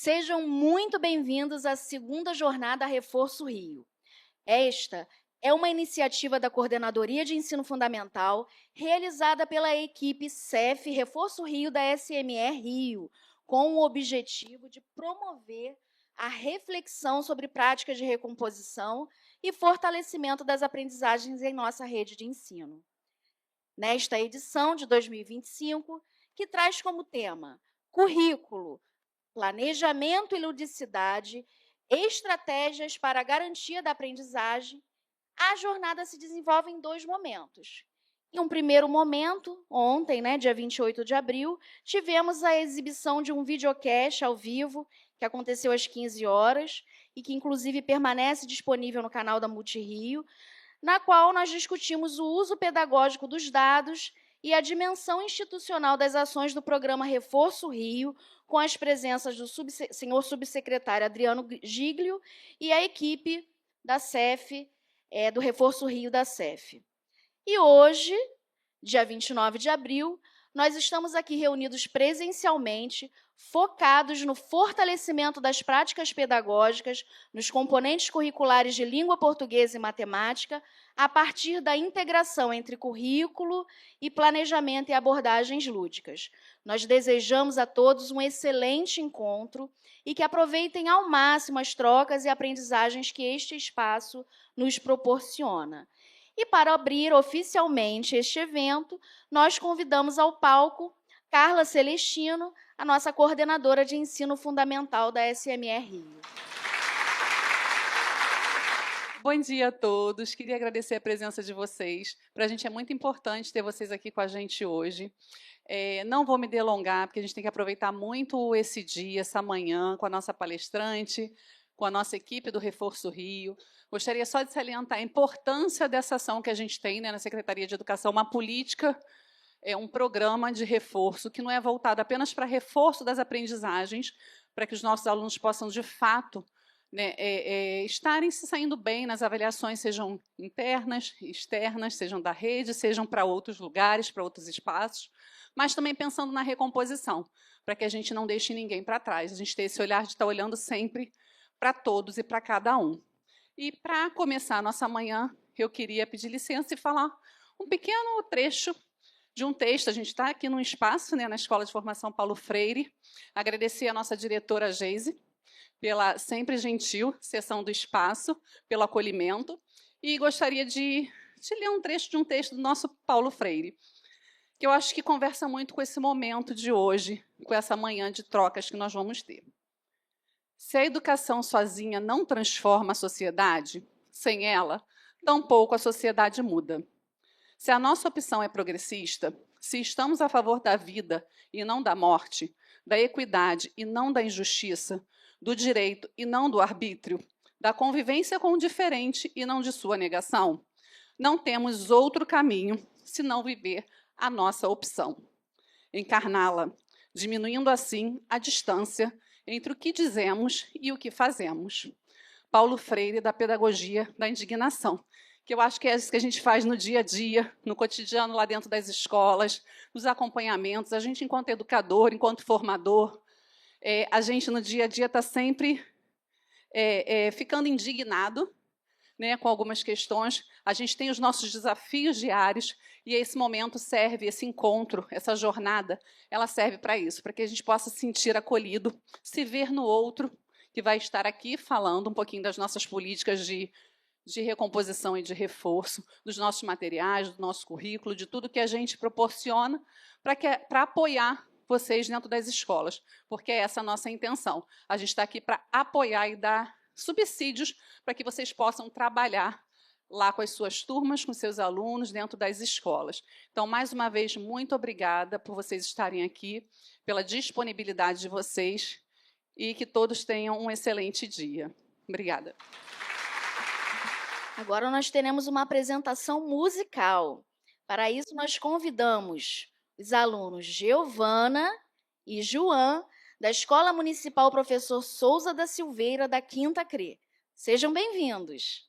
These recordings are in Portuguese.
Sejam muito bem-vindos à segunda jornada Reforço Rio. Esta é uma iniciativa da Coordenadoria de Ensino Fundamental, realizada pela equipe CEF Reforço Rio da SME Rio, com o objetivo de promover a reflexão sobre práticas de recomposição e fortalecimento das aprendizagens em nossa rede de ensino. Nesta edição de 2025, que traz como tema currículo, planejamento e ludicidade, estratégias para a garantia da aprendizagem, a jornada se desenvolve em dois momentos. Em um primeiro momento, ontem, dia 28 de abril, tivemos a exibição de um videocast ao vivo, que aconteceu às 15 horas, e que, inclusive, permanece disponível no canal da Multirio, na qual nós discutimos o uso pedagógico dos dados e a dimensão institucional das ações do programa Reforço Rio, com as presenças do senhor subsecretário Adriano Giglio e a equipe da CEF, do Reforço Rio da CEF. E hoje, dia 29 de abril, nós estamos aqui reunidos presencialmente, focados no fortalecimento das práticas pedagógicas, nos componentes curriculares de língua portuguesa e matemática, a partir da integração entre currículo e planejamento e abordagens lúdicas. Nós desejamos a todos um excelente encontro e que aproveitem ao máximo as trocas e aprendizagens que este espaço nos proporciona. E para abrir oficialmente este evento, nós convidamos ao palco Carla Celestino, a nossa coordenadora de ensino fundamental da SME Rio. Bom dia a todos. Queria agradecer a presença de vocês. Para a gente é muito importante ter vocês aqui com a gente hoje. Não vou me delongar, porque a gente tem que aproveitar muito esse dia, essa manhã, com a nossa palestrante, com a nossa equipe do Reforço Rio. Gostaria só de salientar a importância dessa ação que a gente tem, na Secretaria de Educação, uma política, um programa de reforço que não é voltado apenas para reforço das aprendizagens, para que os nossos alunos possam, de fato, estarem se saindo bem nas avaliações, sejam internas, externas, sejam da rede, sejam para outros lugares, para outros espaços, mas também pensando na recomposição, para que a gente não deixe ninguém para trás, a gente ter esse olhar de estar olhando sempre para todos e para cada um. E, para começar a nossa manhã, eu queria pedir licença e falar um pequeno trecho de um texto. A gente está aqui num espaço, na Escola de Formação Paulo Freire. Agradecer a nossa diretora Geise pela sempre gentil cessão do espaço, pelo acolhimento. E gostaria de ler um trecho de um texto do nosso Paulo Freire, que eu acho que conversa muito com esse momento de hoje, com essa manhã de trocas que nós vamos ter. Se a educação sozinha não transforma a sociedade, sem ela, tampouco a sociedade muda. Se a nossa opção é progressista, se estamos a favor da vida e não da morte, da equidade e não da injustiça, do direito e não do arbítrio, da convivência com o diferente e não de sua negação, não temos outro caminho senão viver a nossa opção. Encarná-la, diminuindo assim a distância entre o que dizemos e o que fazemos. Paulo Freire, da Pedagogia da Indignação, que eu acho que é isso que a gente faz no dia a dia, no cotidiano, lá dentro das escolas, nos acompanhamentos. A gente, enquanto educador, enquanto formador, a gente, no dia a dia, está sempre ficando indignado, com algumas questões. A gente tem os nossos desafios diários, e esse momento serve, esse encontro, essa jornada, ela serve para isso, para que a gente possa se sentir acolhido, se ver no outro, que vai estar aqui falando um pouquinho das nossas políticas de recomposição e de reforço, dos nossos materiais, do nosso currículo, de tudo que a gente proporciona para apoiar vocês dentro das escolas, porque é essa a nossa intenção. A gente está aqui para apoiar e dar subsídios para que vocês possam trabalhar lá com as suas turmas, com seus alunos, dentro das escolas. Então, mais uma vez, muito obrigada por vocês estarem aqui, pela disponibilidade de vocês, e que todos tenham um excelente dia. Obrigada. Agora nós teremos uma apresentação musical. Para isso, nós convidamos os alunos Giovana e João, da Escola Municipal Professor Souza da Silveira, da 5ª CRE. Sejam bem-vindos.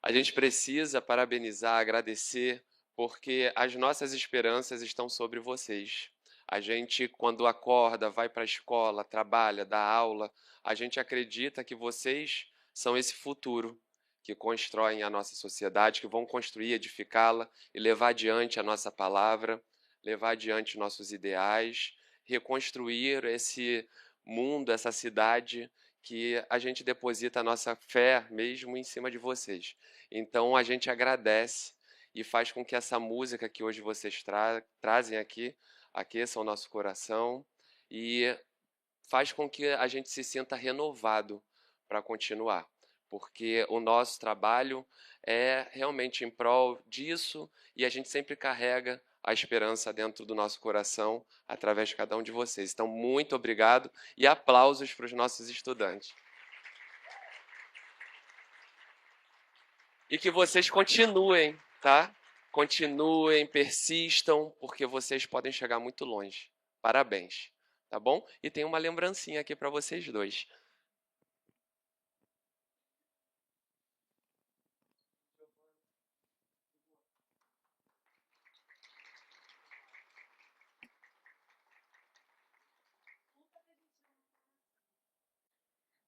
A gente precisa parabenizar, agradecer, porque as nossas esperanças estão sobre vocês. A gente, quando acorda, vai para a escola, trabalha, dá aula, a gente acredita que vocês são esse futuro que constroem a nossa sociedade, que vão construir, edificá-la e levar adiante a nossa palavra, levar adiante nossos ideais, reconstruir esse mundo, essa cidade que a gente deposita a nossa fé mesmo em cima de vocês. Então a gente agradece e faz com que essa música que hoje vocês trazem aqui aqueça o nosso coração e faz com que a gente se sinta renovado para continuar, porque o nosso trabalho é realmente em prol disso e a gente sempre carrega a esperança dentro do nosso coração através de cada um de vocês. Então, muito obrigado e aplausos para os nossos estudantes. E que vocês continuem, tá? Continuem, persistam, porque vocês podem chegar muito longe. Parabéns, tá bom? E tem uma lembrancinha aqui para vocês dois.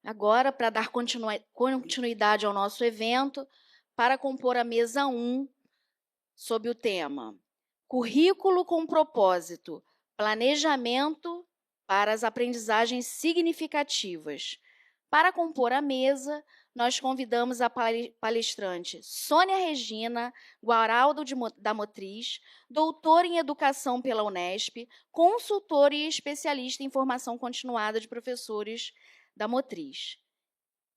Agora, para dar continuidade ao nosso evento, para compor a mesa 1, sob o tema Currículo com propósito, planejamento para as aprendizagens significativas. Para compor a mesa, nós convidamos a palestrante Sônia Regina Guaraldo da Motriz, doutora em Educação pela Unesp, consultora e especialista em formação continuada de professores da Motriz.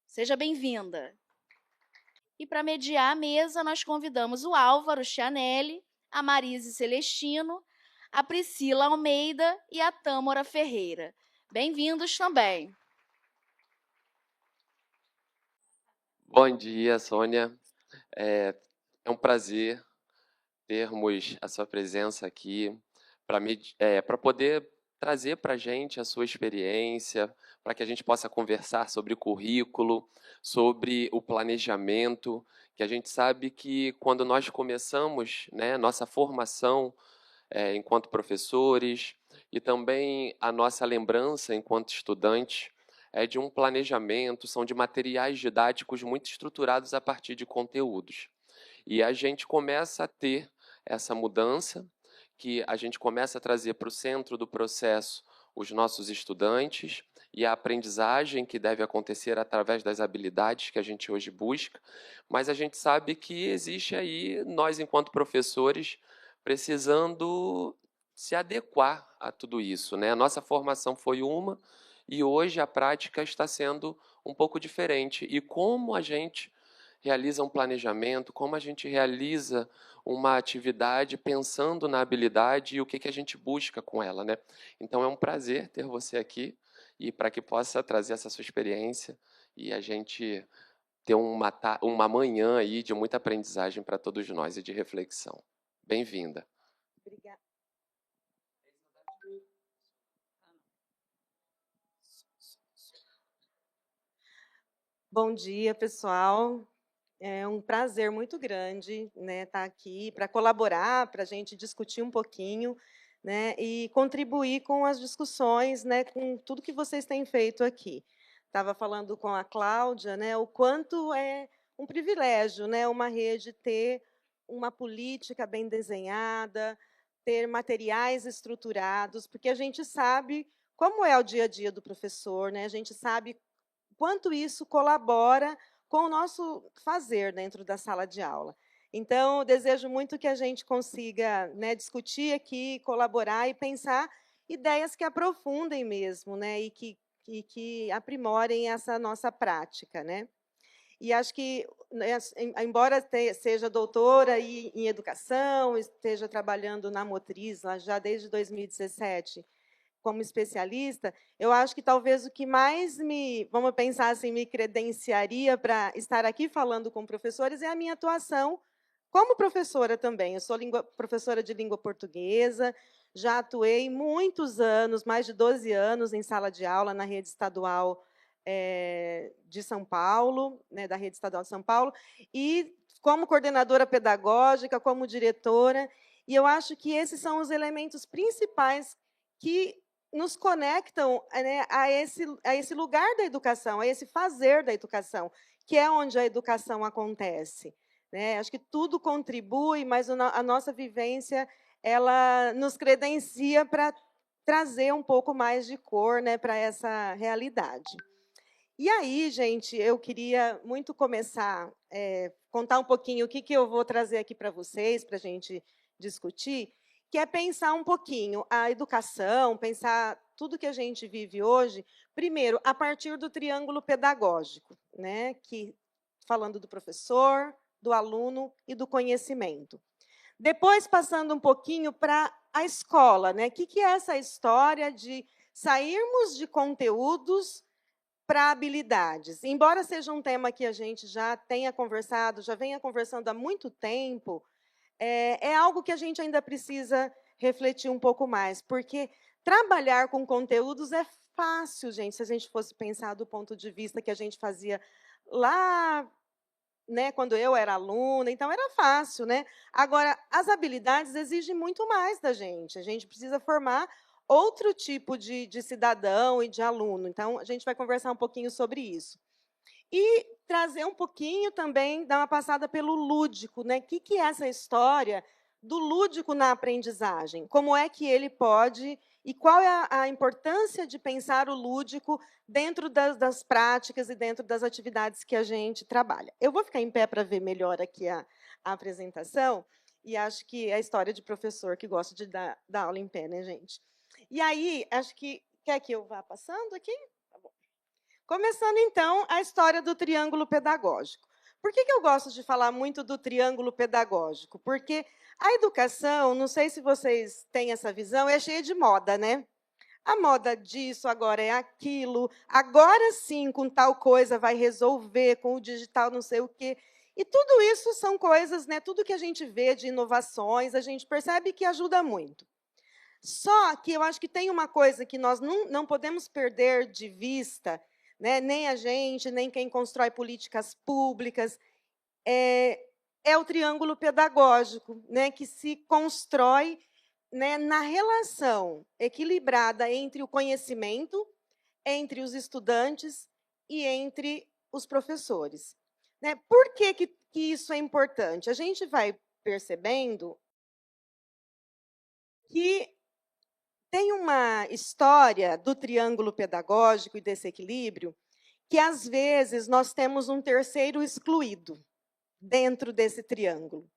Seja bem-vinda. E para mediar a mesa, nós convidamos o Álvaro Chianelli, a Marise Celestino, a Priscila Almeida e a Tâmara Ferreira. Bem-vindos também. Bom dia, Sônia. É um prazer termos a sua presença aqui para poder trazer para a gente a sua experiência, para que a gente possa conversar sobre o currículo, sobre o planejamento, que a gente sabe que quando nós começamos, né, nossa formação enquanto professores e também a nossa lembrança enquanto estudantes é de um planejamento, são de materiais didáticos muito estruturados a partir de conteúdos. E a gente começa a ter essa mudança, que a gente começa a trazer para o centro do processo os nossos estudantes e a aprendizagem que deve acontecer através das habilidades que a gente hoje busca, mas a gente sabe que existe aí, nós enquanto professores, precisando se adequar a tudo isso, né? A nossa formação foi uma e hoje a prática está sendo um pouco diferente. E como a gente realiza um planejamento, como a gente realiza uma atividade pensando na habilidade e o que a gente busca com ela, né? Então é um prazer ter você aqui e para que possa trazer essa sua experiência e a gente ter uma manhã aí de muita aprendizagem para todos nós e de reflexão. Bem-vinda. Obrigada. Bom dia, pessoal. É um prazer muito grande, né, estar aqui para colaborar, para a gente discutir um pouquinho, né, e contribuir com as discussões, né, com tudo que vocês têm feito aqui. Estava falando com a Cláudia, né, o quanto é um privilégio, né, uma rede ter uma política bem desenhada, ter materiais estruturados, porque a gente sabe como é o dia a dia do professor, né, a gente sabe quanto isso colabora com o nosso fazer dentro da sala de aula. Então, eu desejo muito que a gente consiga, né, discutir aqui, colaborar e pensar ideias que aprofundem mesmo, né, e que aprimorem essa nossa prática, né. E acho que, né, embora seja doutora em educação, esteja trabalhando na Motriz lá já desde 2017, como especialista, eu acho que talvez o que mais vamos pensar assim, me credenciaria para estar aqui falando com professores é a minha atuação como professora também. Eu sou professora de língua portuguesa, já atuei muitos anos, mais de 12 anos, em sala de aula na rede estadual de São Paulo, né, da Rede Estadual de São Paulo, e como coordenadora pedagógica, como diretora, e eu acho que esses são os elementos principais que nos conectam, né, a esse lugar da educação, a esse fazer da educação, que é onde a educação acontece. Né? Acho que tudo contribui, mas a nossa vivência ela nos credencia para trazer um pouco mais de cor, né, para essa realidade. E aí, gente, eu queria muito começar, contar um pouquinho o que eu vou trazer aqui para vocês, para a gente discutir, que é pensar um pouquinho a educação, pensar tudo que a gente vive hoje, primeiro, a partir do triângulo pedagógico, né, que, falando do professor, do aluno e do conhecimento. Depois, passando um pouquinho para a escola, né? O que é essa história de sairmos de conteúdos para habilidades? Embora seja um tema que a gente já tenha conversado, já venha conversando há muito tempo, é algo que a gente ainda precisa refletir um pouco mais, porque trabalhar com conteúdos é fácil, gente, se a gente fosse pensar do ponto de vista que a gente fazia lá, né, quando eu era aluna, então era fácil, né? Agora, as habilidades exigem muito mais da gente. A gente precisa formar outro tipo de cidadão e de aluno. Então, a gente vai conversar um pouquinho sobre isso. E trazer um pouquinho também, dar uma passada pelo lúdico, né? O que é essa história do lúdico na aprendizagem? Como é que ele pode e qual é a importância de pensar o lúdico dentro das práticas e dentro das atividades que a gente trabalha? Eu vou ficar em pé para ver melhor aqui a apresentação, e acho que é a história de professor que gosta de dar aula em pé, né, gente? E aí, acho que... Quer que eu vá passando aqui? Tá bom. Começando, então, a história do triângulo pedagógico. Por que eu gosto de falar muito do triângulo pedagógico? Porque a educação, não sei se vocês têm essa visão, é cheia de moda, né? A moda disso, agora é aquilo, agora sim, com tal coisa vai resolver, com o digital não sei o quê. E tudo isso são coisas, né? Tudo que a gente vê de inovações, a gente percebe que ajuda muito. Só que eu acho que tem uma coisa que nós não podemos perder de vista, né? Nem a gente, nem quem constrói políticas públicas, é o triângulo pedagógico, né, que se constrói, né, na relação equilibrada entre o conhecimento, entre os estudantes e entre os professores. Né? Por que isso é importante? A gente vai percebendo que tem uma história do triângulo pedagógico e desse equilíbrio que, às vezes, nós temos um terceiro excluído dentro desse triângulo.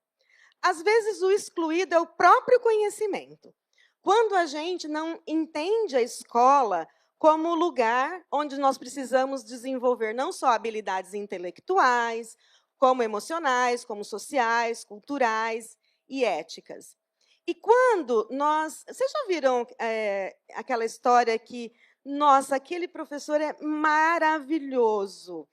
Às vezes, o excluído é o próprio conhecimento. Quando a gente não entende a escola como lugar onde nós precisamos desenvolver não só habilidades intelectuais, como emocionais, como sociais, culturais e éticas. E quando nós... Vocês já viram aquela história que, nossa, aquele professor é maravilhoso,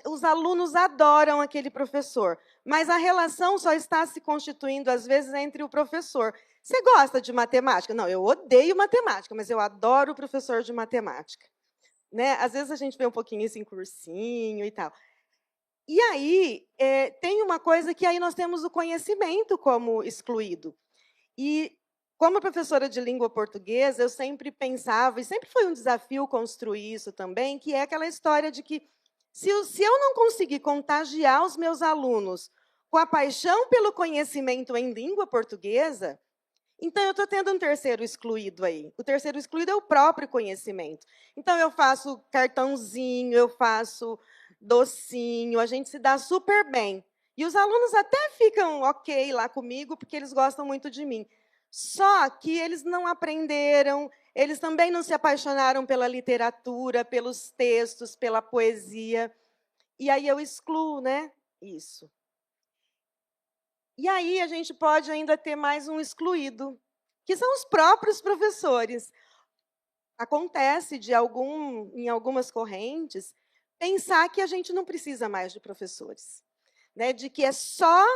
os alunos adoram aquele professor, mas a relação só está se constituindo, às vezes, entre o professor. Você gosta de matemática? Não, eu odeio matemática, mas eu adoro o professor de matemática. Né? Às vezes, a gente vê um pouquinho isso em cursinho e tal. E aí, tem uma coisa que aí nós temos o conhecimento como excluído. E, como professora de língua portuguesa, eu sempre pensava, e sempre foi um desafio construir isso também, que é aquela história de que, se eu não conseguir contagiar os meus alunos com a paixão pelo conhecimento em língua portuguesa, então eu estou tendo um terceiro excluído aí. O terceiro excluído é o próprio conhecimento. Então, eu faço cartãozinho, eu faço docinho, a gente se dá super bem. E os alunos até ficam ok lá comigo, porque eles gostam muito de mim. Só que eles não aprenderam, eles também não se apaixonaram pela literatura, pelos textos, pela poesia. E aí eu excluo, né, isso. E aí a gente pode ainda ter mais um excluído, que são os próprios professores. Acontece em algumas correntes pensar que a gente não precisa mais de professores, né, de que é só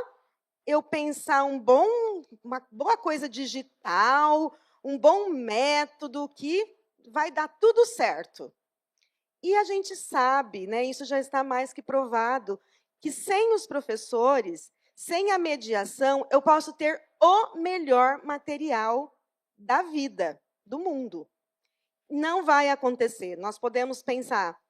eu pensar uma boa coisa digital, um bom método que vai dar tudo certo. E a gente sabe, né, isso já está mais que provado, que sem os professores, sem a mediação, eu posso ter o melhor material da vida, do mundo. Não vai acontecer. Nós podemos pensar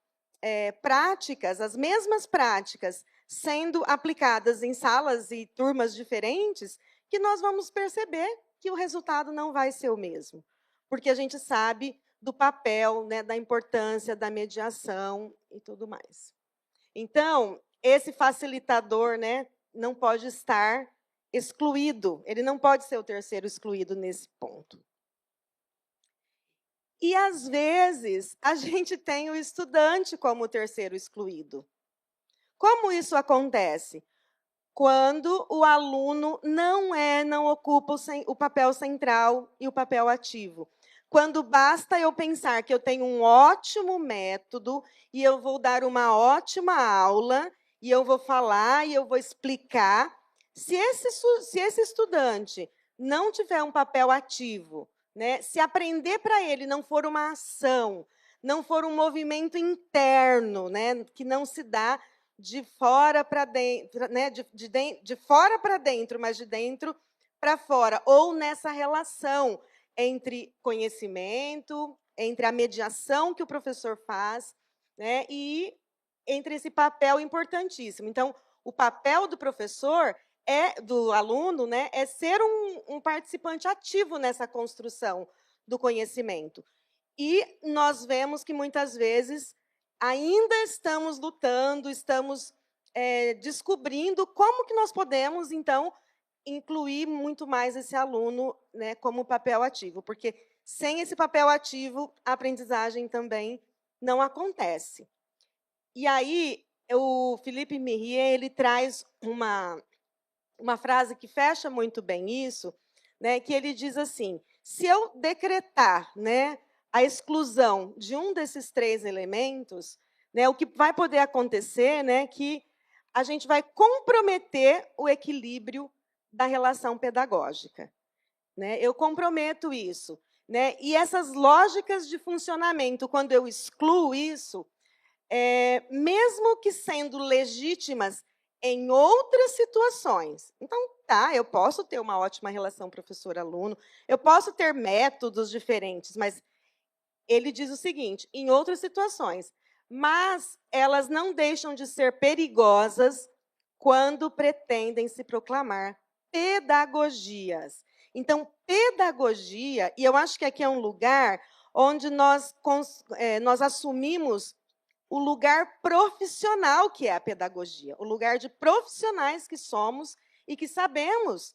práticas, as mesmas práticas, sendo aplicadas em salas e turmas diferentes, que nós vamos perceber que o resultado não vai ser o mesmo. Porque a gente sabe do papel, né, da importância da mediação e tudo mais. Então, esse facilitador, né, não pode estar excluído, ele não pode ser o terceiro excluído nesse ponto. E, às vezes, a gente tem o estudante como o terceiro excluído. Como isso acontece? Quando o aluno não ocupa o papel central e o papel ativo. Quando basta eu pensar que eu tenho um ótimo método e eu vou dar uma ótima aula e eu vou falar e eu vou explicar. Se esse estudante não tiver um papel ativo, né, se aprender para ele não for uma ação, não for um movimento interno, né, que não se dá de fora para dentro, né, de fora para dentro, mas de dentro para fora, ou nessa relação entre conhecimento, entre a mediação que o professor faz, né, e entre esse papel importantíssimo. Então, o papel do professor, do aluno, né, é ser um participante ativo nessa construção do conhecimento. E nós vemos que, muitas vezes, ainda estamos lutando, estamos descobrindo como que nós podemos, então, incluir muito mais esse aluno, né, como papel ativo, porque sem esse papel ativo, a aprendizagem também não acontece. E aí, o Philippe Mirier, ele traz uma frase que fecha muito bem isso, né, que ele diz assim: se eu decretar, né, a exclusão de um desses três elementos, né, o que vai poder acontecer, né, que a gente vai comprometer o equilíbrio da relação pedagógica. Né? Eu comprometo isso. Né? E essas lógicas de funcionamento, quando eu excluo isso, mesmo que sendo legítimas em outras situações. Então, tá, eu posso ter uma ótima relação professor-aluno, eu posso ter métodos diferentes, mas ele diz o seguinte: em outras situações, mas elas não deixam de ser perigosas quando pretendem se proclamar pedagogias. Então, pedagogia, e eu acho que aqui é um lugar onde nós assumimos o lugar profissional que é a pedagogia, o lugar de profissionais que somos e que sabemos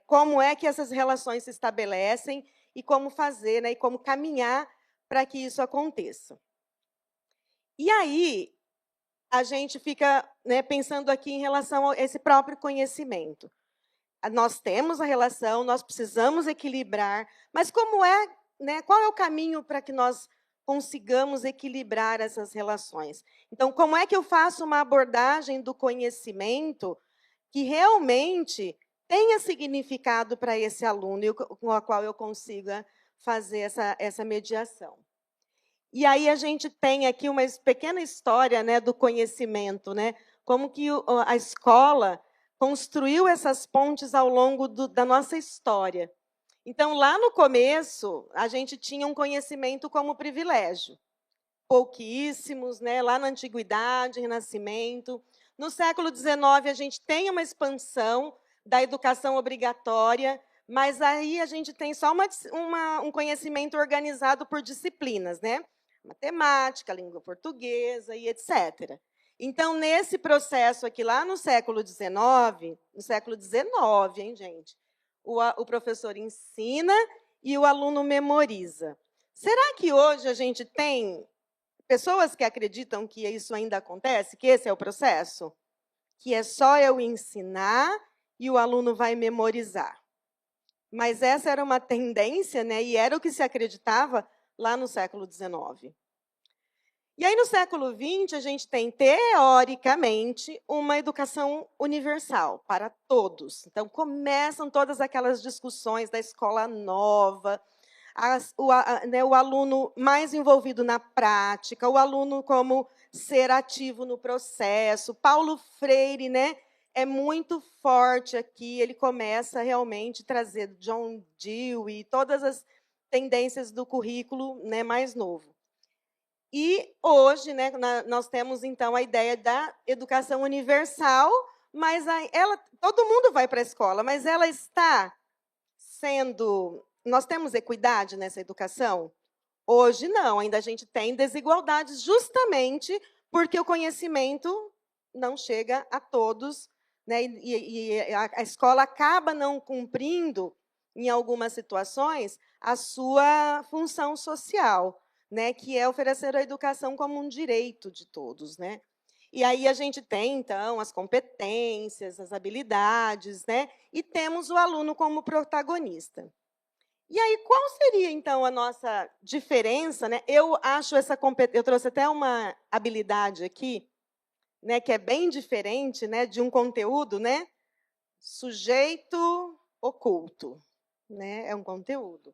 como é que essas relações se estabelecem e como fazer, né, e como caminhar para que isso aconteça. E aí, a gente fica, né, pensando aqui em relação a esse próprio conhecimento. Nós temos a relação, nós precisamos equilibrar, mas como né, qual é o caminho para que nós consigamos equilibrar essas relações? Então, como é que eu faço uma abordagem do conhecimento que realmente tenha significado para esse aluno e com a qual eu consiga fazer essa mediação? E aí a gente tem aqui uma pequena história, né, do conhecimento, né? Como que a escola construiu essas pontes ao longo da nossa história. Então, lá no começo, a gente tinha um conhecimento como privilégio. Pouquíssimos, né? Lá na Antiguidade, Renascimento. No século XIX, a gente tem uma expansão da educação obrigatória, mas aí a gente tem só um conhecimento organizado por disciplinas, né? Matemática, língua portuguesa e etc. Então, nesse processo aqui, lá no século XIX, hein, gente? O professor ensina e o aluno memoriza. Será que hoje a gente tem pessoas que acreditam que isso ainda acontece, que esse é o processo? Que é só eu ensinar e o aluno vai memorizar. Mas essa era uma tendência, né, e era o que se acreditava lá no século XIX. E aí, no século XX, a gente tem, teoricamente, uma educação universal para todos. Então, começam todas aquelas discussões da escola nova, o aluno mais envolvido na prática, o aluno como ser ativo no processo. Paulo Freire, né, é muito forte aqui, ele começa realmente a trazer John Dewey e todas as tendências do currículo, né, mais novo. E hoje, né, nós temos, então, a ideia da educação universal, mas todo mundo vai para a escola, mas ela está sendo... Nós temos equidade nessa educação? Hoje, não. Ainda a gente tem desigualdades justamente porque o conhecimento não chega a todos, né, e a escola acaba não cumprindo, em algumas situações, a sua função social, né, que é oferecer a educação como um direito de todos, né? E aí a gente tem, então, as competências, as habilidades, né? E temos o aluno como protagonista. E aí, qual seria, então, a nossa diferença, né? Eu trouxe até uma habilidade aqui, né, que é bem diferente, né, de um conteúdo, né? Sujeito oculto, né? É um conteúdo.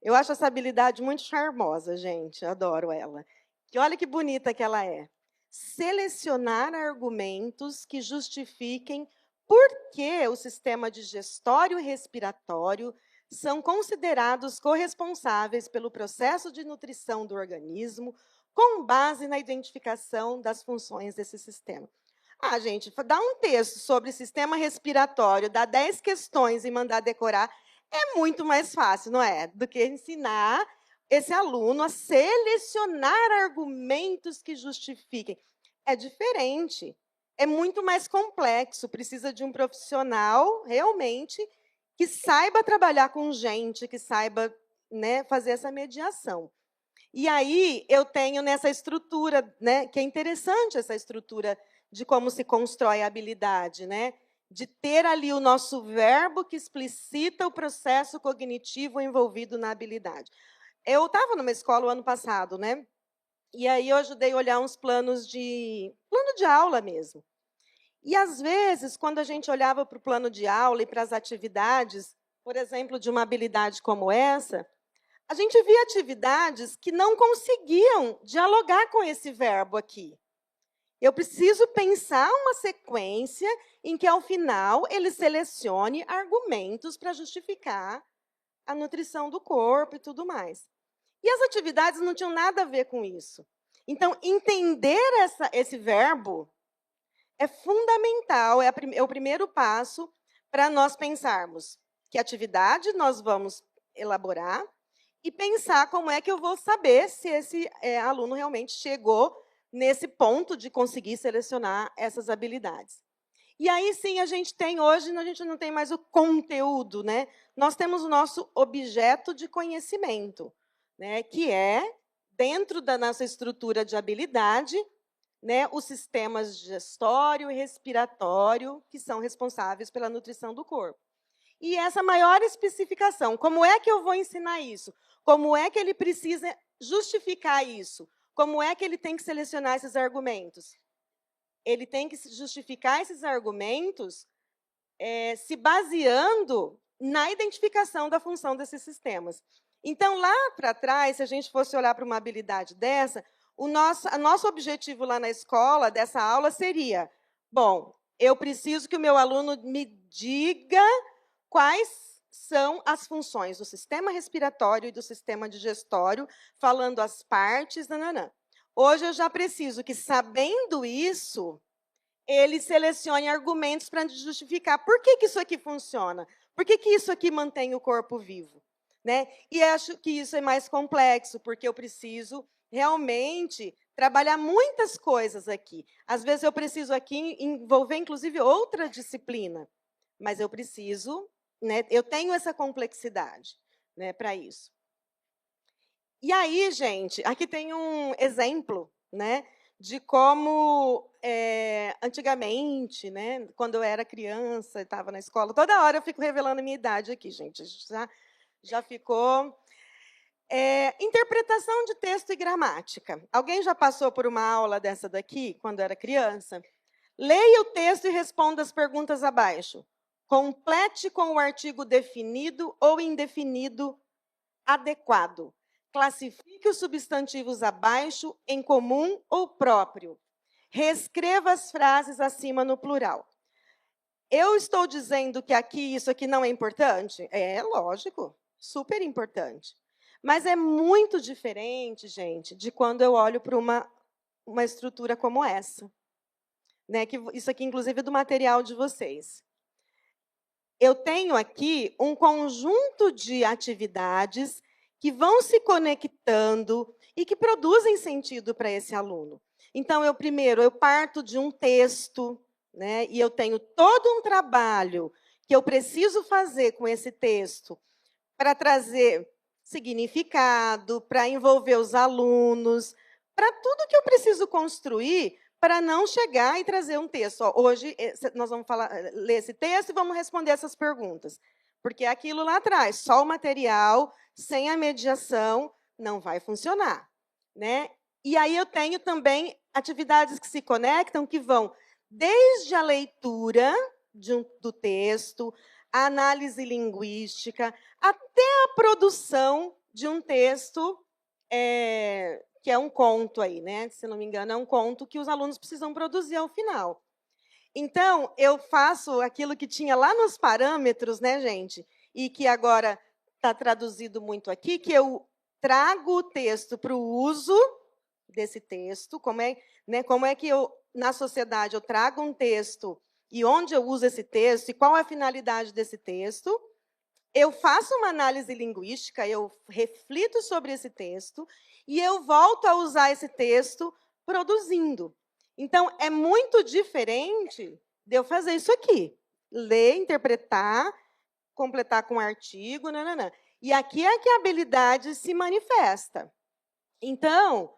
Eu acho essa habilidade muito charmosa, gente, adoro ela. E olha que bonita que ela é. Selecionar argumentos que justifiquem por que o sistema digestório e respiratório são considerados corresponsáveis pelo processo de nutrição do organismo, com base na identificação das funções desse sistema. Ah, gente, dar um texto sobre sistema respiratório, dar 10 questões e mandar decorar, é muito mais fácil, não é? Do que ensinar esse aluno a selecionar argumentos que justifiquem. É diferente, é muito mais complexo, precisa de um profissional, realmente, que saiba trabalhar com gente, que saiba, né, fazer essa mediação. E aí, eu tenho nessa estrutura, né, que é interessante essa estrutura de como se constrói a habilidade, né? De ter ali o nosso verbo que explicita o processo cognitivo envolvido na habilidade. Eu estava numa escola o ano passado, né? E aí eu ajudei a olhar uns plano de aula mesmo. E, às vezes, quando a gente olhava para o plano de aula e para as atividades, por exemplo, de uma habilidade como essa, a gente via atividades que não conseguiam dialogar com esse verbo aqui. Eu preciso pensar uma sequência em que, ao final, ele selecione argumentos para justificar a nutrição do corpo e tudo mais. E as atividades não tinham nada a ver com isso. Então, entender esse verbo é fundamental, é o primeiro passo para nós pensarmos que atividade nós vamos elaborar e pensar como é que eu vou saber se esse aluno realmente chegou nesse ponto de conseguir selecionar essas habilidades. E aí, sim, a gente não tem mais o conteúdo, né? Nós temos o nosso objeto de conhecimento, né? Que é, dentro da nossa estrutura de habilidade, né, os sistemas digestório e respiratório, que são responsáveis pela nutrição do corpo. E essa maior especificação, como é que eu vou ensinar isso? Como é que ele precisa justificar isso? Como é que ele tem que selecionar esses argumentos? Ele tem que justificar esses argumentos se baseando na identificação da função desses sistemas. Então, lá para trás, se a gente fosse olhar para uma habilidade dessa, o nosso objetivo lá na escola, dessa aula, seria, bom, eu preciso que o meu aluno me diga quais são as funções do sistema respiratório e do sistema digestório, falando as partes, nananã. Hoje eu já preciso que, sabendo isso, ele selecione argumentos para justificar por que isso aqui funciona, por que isso aqui mantém o corpo vivo, né? E acho que isso é mais complexo, porque eu preciso realmente trabalhar muitas coisas aqui. Às vezes eu preciso aqui envolver, inclusive, outra disciplina, mas eu preciso, né, eu tenho essa complexidade, né, para isso. E aí, gente, aqui tem um exemplo, né, de como, antigamente, né, quando eu era criança, estava na escola, toda hora eu fico revelando a minha idade aqui, gente, já ficou... interpretação de texto e gramática. Alguém já passou por uma aula dessa daqui, quando era criança? Leia o texto e responda as perguntas abaixo. Complete com o artigo definido ou indefinido adequado. Classifique os substantivos abaixo em comum ou próprio. Reescreva as frases acima no plural. Eu estou dizendo que aqui isso aqui não é importante? É lógico, super importante. Mas é muito diferente, gente, de quando eu olho para uma estrutura como essa. Né? Que isso aqui, inclusive, é do material de vocês. Eu tenho aqui um conjunto de atividades que vão se conectando e que produzem sentido para esse aluno. Então, primeiro, eu parto de um texto, né, e eu tenho todo um trabalho que eu preciso fazer com esse texto para trazer significado, para envolver os alunos, para tudo que eu preciso construir para não chegar e trazer um texto. Ó, hoje, nós vamos ler esse texto e vamos responder essas perguntas. Porque é aquilo lá atrás, só o material, sem a mediação, não vai funcionar. Né? E aí eu tenho também atividades que se conectam, que vão desde a leitura do texto, a análise linguística, até a produção de um texto que é um conto aí, né? Se não me engano, é um conto que os alunos precisam produzir ao final. Então, eu faço aquilo que tinha lá nos parâmetros, né, gente? E que agora está traduzido muito aqui, que eu trago o texto para o uso desse texto, como é que eu, na sociedade, eu trago um texto e onde eu uso esse texto e qual é a finalidade desse texto. Eu faço uma análise linguística, eu reflito sobre esse texto e eu volto a usar esse texto produzindo. Então, é muito diferente de eu fazer isso aqui. Ler, interpretar, completar com artigo, nananã. E aqui é que a habilidade se manifesta. Então,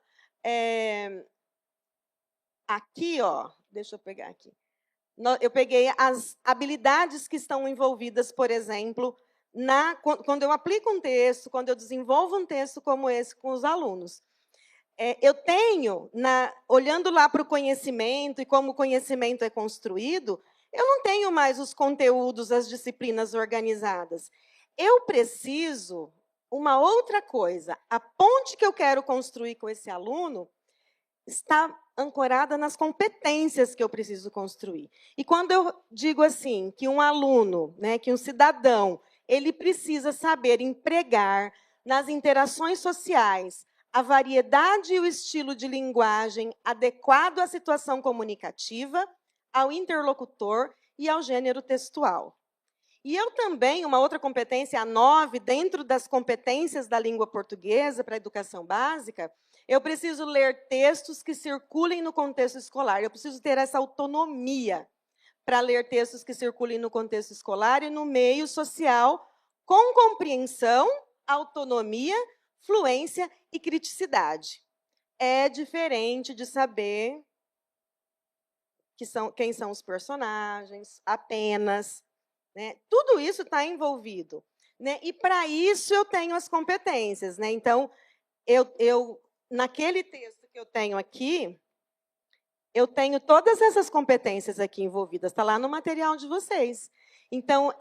aqui, ó, deixa eu pegar aqui. Eu peguei as habilidades que estão envolvidas, por exemplo, quando eu aplico um texto, quando eu desenvolvo um texto como esse com os alunos. Eu tenho, olhando lá para o conhecimento e como o conhecimento é construído, eu não tenho mais os conteúdos, as disciplinas organizadas. Eu preciso uma outra coisa. A ponte que eu quero construir com esse aluno está ancorada nas competências que eu preciso construir. E quando eu digo assim, que um aluno, né, que um cidadão, ele precisa saber empregar nas interações sociais a variedade e o estilo de linguagem adequado à situação comunicativa, ao interlocutor e ao gênero textual. E eu também, uma outra competência, a 9, dentro das competências da língua portuguesa para a educação básica, eu preciso ler textos que circulem no contexto escolar. Eu preciso ter essa autonomia para ler textos que circulem no contexto escolar e no meio social, com compreensão, autonomia, fluência e criticidade. É diferente de saber quem são os personagens, apenas. Né? Tudo isso está envolvido. Né? E, para isso, eu tenho as competências. Né? Então, naquele texto que eu tenho aqui, eu tenho todas essas competências aqui envolvidas. Está lá no material de vocês. Então,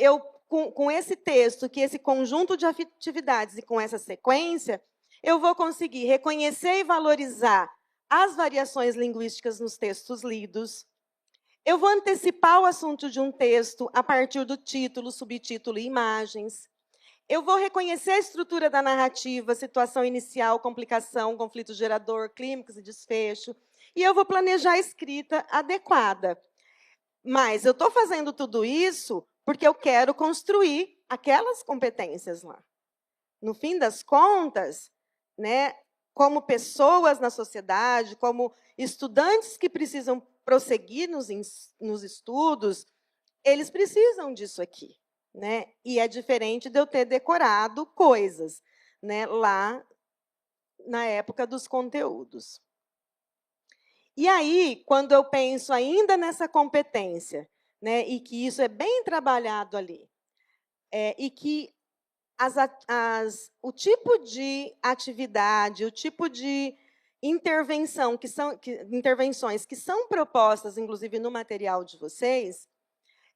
com esse texto, que esse conjunto de atividades e com essa sequência, eu vou conseguir reconhecer e valorizar as variações linguísticas nos textos lidos. Eu vou antecipar o assunto de um texto a partir do título, subtítulo e imagens. Eu vou reconhecer a estrutura da narrativa, situação inicial, complicação, conflito gerador, clímax e desfecho. E eu vou planejar a escrita adequada. Mas eu estou fazendo tudo isso porque eu quero construir aquelas competências lá. No fim das contas, né, como pessoas na sociedade, como estudantes que precisam prosseguir nos estudos, eles precisam disso aqui. Né? E é diferente de eu ter decorado coisas, né, lá na época dos conteúdos. E aí, quando eu penso ainda nessa competência, né, e que isso é bem trabalhado ali, e que o tipo de atividade, o tipo de intervenções que são propostas, inclusive, no material de vocês,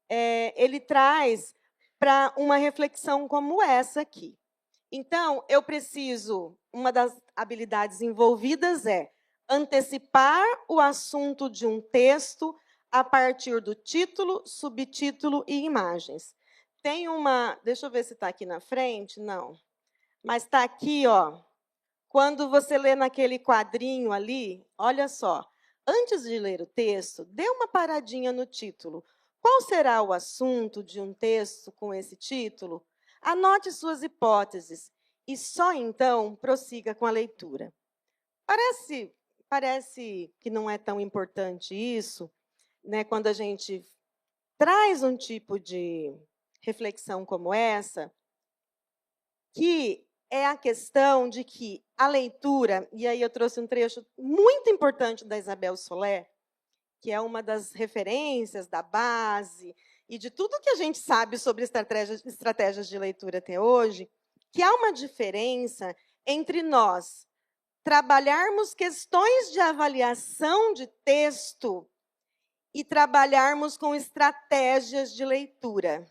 ele traz para uma reflexão como essa aqui. Então, eu preciso, uma das habilidades envolvidas é antecipar o assunto de um texto a partir do título, subtítulo e imagens. Tem uma, deixa eu ver se está aqui na frente, não, mas está aqui, ó. Quando você lê naquele quadrinho ali, olha só, antes de ler o texto, dê uma paradinha no título. Qual será o assunto de um texto com esse título? Anote suas hipóteses e só então prossiga com a leitura. Parece que não é tão importante isso, né, quando a gente traz um tipo de reflexão como essa, que é a questão de que a leitura, e aí eu trouxe um trecho muito importante da Isabel Soler, que é uma das referências da base e de tudo que a gente sabe sobre estratégias de leitura até hoje, que há uma diferença entre nós trabalharmos questões de avaliação de texto e trabalharmos com estratégias de leitura.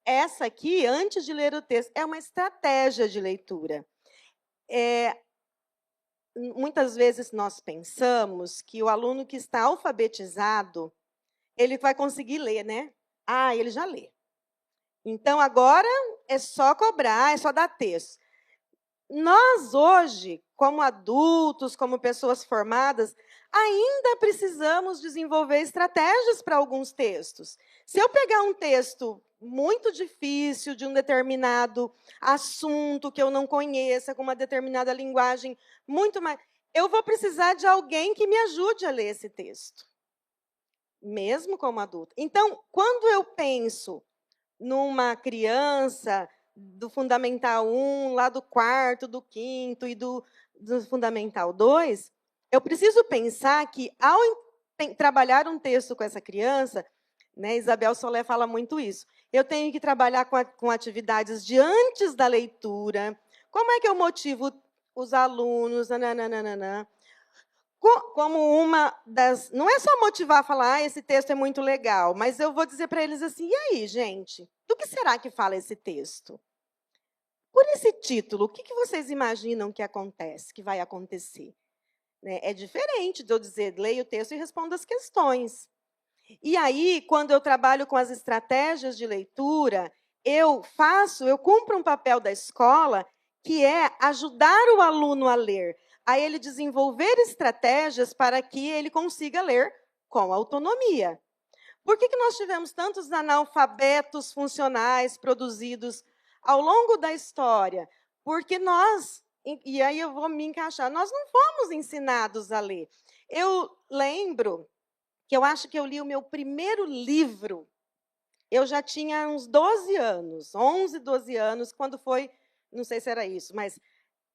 Essa aqui, antes de ler o texto, é uma estratégia de leitura. Muitas vezes nós pensamos que o aluno que está alfabetizado, ele vai conseguir ler, né? Ah, ele já lê. Então, agora é só cobrar, é só dar texto. Nós, hoje, como adultos, como pessoas formadas, ainda precisamos desenvolver estratégias para alguns textos. Se eu pegar um texto muito difícil, de um determinado assunto que eu não conheça, com uma determinada linguagem muito mais, eu vou precisar de alguém que me ajude a ler esse texto, mesmo como adulto. Então, quando eu penso numa criança do Fundamental 1, lá do 4º, do 5º e do Fundamental 2, eu preciso pensar que, ao trabalhar um texto com essa criança, né, Isabel Soler fala muito isso, eu tenho que trabalhar com atividades de antes da leitura, como é que eu motivo os alunos, nananana, como uma das... Não é só motivar, falar, esse texto é muito legal, mas eu vou dizer para eles assim, e aí, gente, do que será que fala esse texto? Por esse título, o que vocês imaginam que acontece, que vai acontecer? É diferente de eu dizer, leia o texto e responda as questões. E aí, quando eu trabalho com as estratégias de leitura, eu cumpro um papel da escola, que é ajudar o aluno a ler, a ele desenvolver estratégias para que ele consiga ler com autonomia. Por que nós tivemos tantos analfabetos funcionais produzidos ao longo da história? Porque nós, e aí eu vou me encaixar, nós não fomos ensinados a ler. Eu lembro que eu acho que eu li o meu primeiro livro, eu já tinha uns 12 anos, 11, 12 anos, quando foi, não sei se era isso, mas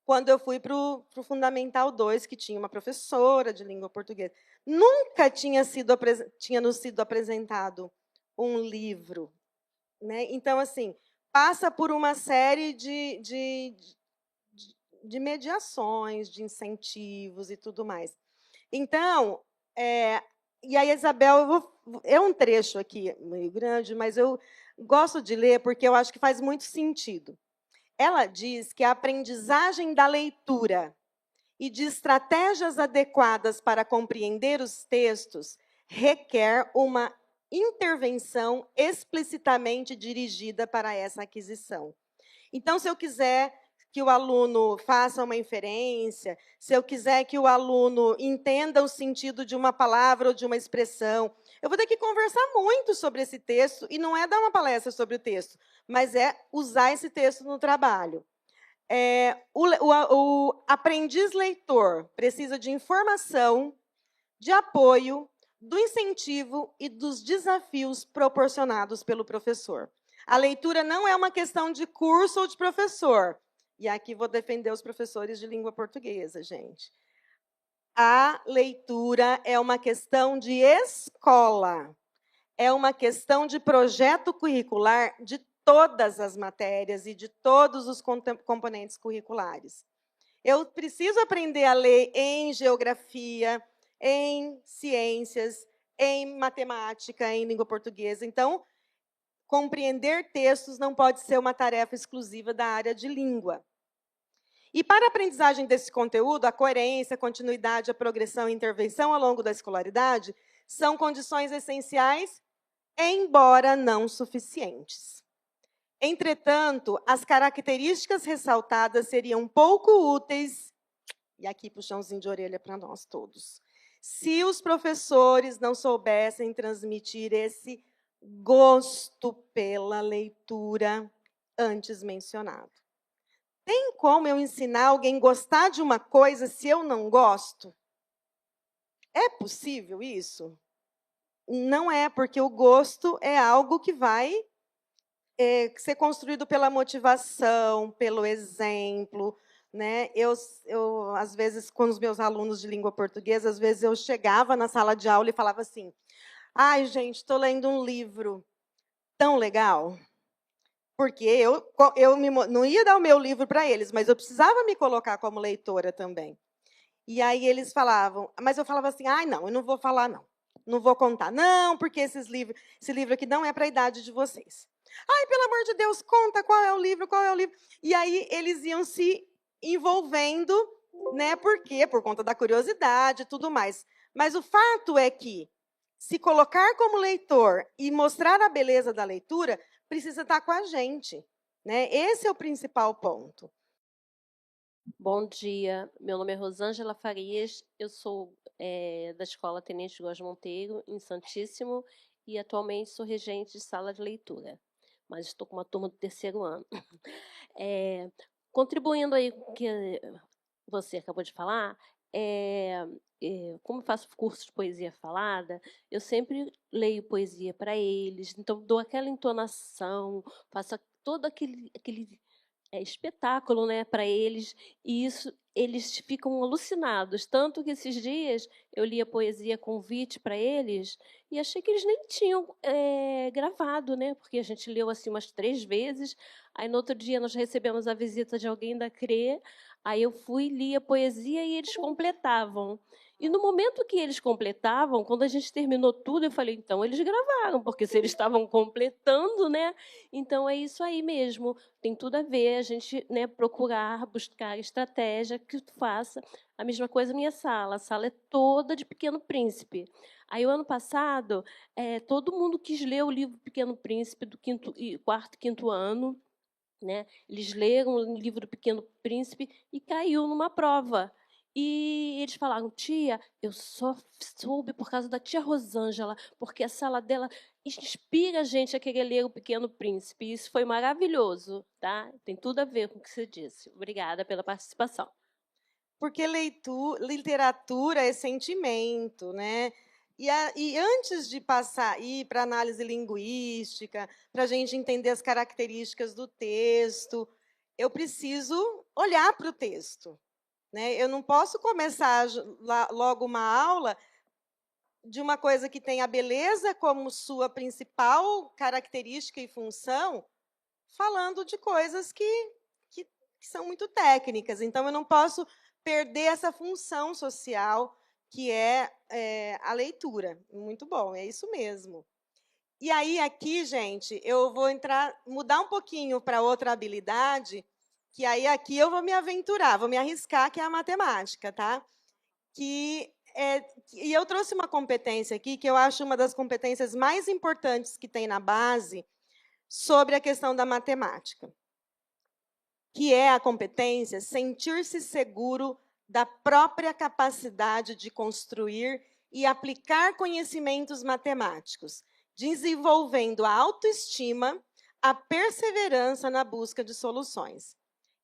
quando eu fui para o Fundamental 2, que tinha uma professora de língua portuguesa. Nunca tinha nos sido apresentado um livro, né? Então, assim, passa por uma série de mediações, de incentivos e tudo mais. Então, e aí, Isabel, é um trecho aqui meio grande, mas eu gosto de ler porque eu acho que faz muito sentido. Ela diz que a aprendizagem da leitura e de estratégias adequadas para compreender os textos requer uma intervenção explicitamente dirigida para essa aquisição. Então, se eu quiser que o aluno faça uma inferência, se eu quiser que o aluno entenda o sentido de uma palavra ou de uma expressão, eu vou ter que conversar muito sobre esse texto, e não é dar uma palestra sobre o texto, mas é usar esse texto no trabalho. O aprendiz leitor precisa de informação, de apoio, do incentivo e dos desafios proporcionados pelo professor. A leitura não é uma questão de curso ou de professor. E aqui vou defender os professores de língua portuguesa, gente. A leitura é uma questão de escola. É uma questão de projeto curricular de todas as matérias e de todos os componentes curriculares. Eu preciso aprender a ler em geografia, em ciências, em matemática, em língua portuguesa. Então, compreender textos não pode ser uma tarefa exclusiva da área de língua. E para a aprendizagem desse conteúdo, a coerência, a continuidade, a progressão e a intervenção ao longo da escolaridade são condições essenciais, embora não suficientes. Entretanto, as características ressaltadas seriam pouco úteis, e aqui puxãozinho de orelha para nós todos, se os professores não soubessem transmitir esse gosto pela leitura antes mencionado. Tem como eu ensinar alguém a gostar de uma coisa se eu não gosto? É possível isso? Não é, porque o gosto é algo que vai ser construído pela motivação, pelo exemplo, né? Às vezes, com os meus alunos de língua portuguesa, às vezes eu chegava na sala de aula e falava assim: ai, gente, estou lendo um livro tão legal. Porque eu não ia dar o meu livro para eles, mas eu precisava me colocar como leitora também. E aí eles falavam, mas eu falava assim, ai, não, eu não vou falar, não. Não vou contar, não, porque esse livro aqui não é para a idade de vocês. Ai, pelo amor de Deus, conta qual é o livro, qual é o livro. E aí eles iam se envolvendo, né? Por quê? Por conta da curiosidade e tudo mais. Mas o fato é que, se colocar como leitor e mostrar a beleza da leitura, precisa estar com a gente, né? Esse é o principal ponto. Bom dia, meu nome é Rosângela Farias, eu sou da Escola Tenente Góes Monteiro, em Santíssimo, e atualmente sou regente de sala de leitura, mas estou com uma turma do 3º ano. Contribuindo aí com o que você acabou de falar, como eu faço curso de poesia falada, eu sempre leio poesia para eles, então dou aquela entonação, faço todo aquele espetáculo, né, para eles, e isso eles ficam alucinados. Tanto que esses dias eu li a poesia Convite para eles e achei que eles nem tinham gravado, né, porque a gente leu assim umas 3 vezes. Aí no outro dia nós recebemos a visita de alguém da CRE, aí eu fui, li a poesia e eles completavam. E no momento que eles completavam, quando a gente terminou tudo, eu falei, então eles gravaram, porque se eles estavam completando, né? Então é isso aí mesmo. Tem tudo a ver a gente, né, procurar, buscar estratégia que faça a mesma coisa na minha sala. A sala é toda de Pequeno Príncipe. Aí, o ano passado, todo mundo quis ler o livro Pequeno Príncipe do 4º e 5º ano. Né? Eles leram o livro do Pequeno Príncipe e caiu numa prova. E eles falaram, tia, eu só soube por causa da tia Rosângela, porque a sala dela inspira a gente a querer ler o Pequeno Príncipe. E isso foi maravilhoso, tá? Tem tudo a ver com o que você disse. Obrigada pela participação. Porque literatura é sentimento, né? E antes de ir para análise linguística, para a gente entender as características do texto, eu preciso olhar para o texto. Né? Eu não posso começar logo uma aula de uma coisa que tem a beleza como sua principal característica e função, falando de coisas que são muito técnicas. Então, eu não posso perder essa função social, que é a leitura. Muito bom, é isso mesmo. E aí, aqui, gente, eu vou mudar um pouquinho para outra habilidade, que aí aqui eu vou me aventurar, vou me arriscar, que é a matemática, tá? E eu trouxe uma competência aqui, que eu acho uma das competências mais importantes que tem na base sobre a questão da matemática, que é a competência sentir-se seguro da própria capacidade de construir e aplicar conhecimentos matemáticos, desenvolvendo a autoestima, a perseverança na busca de soluções.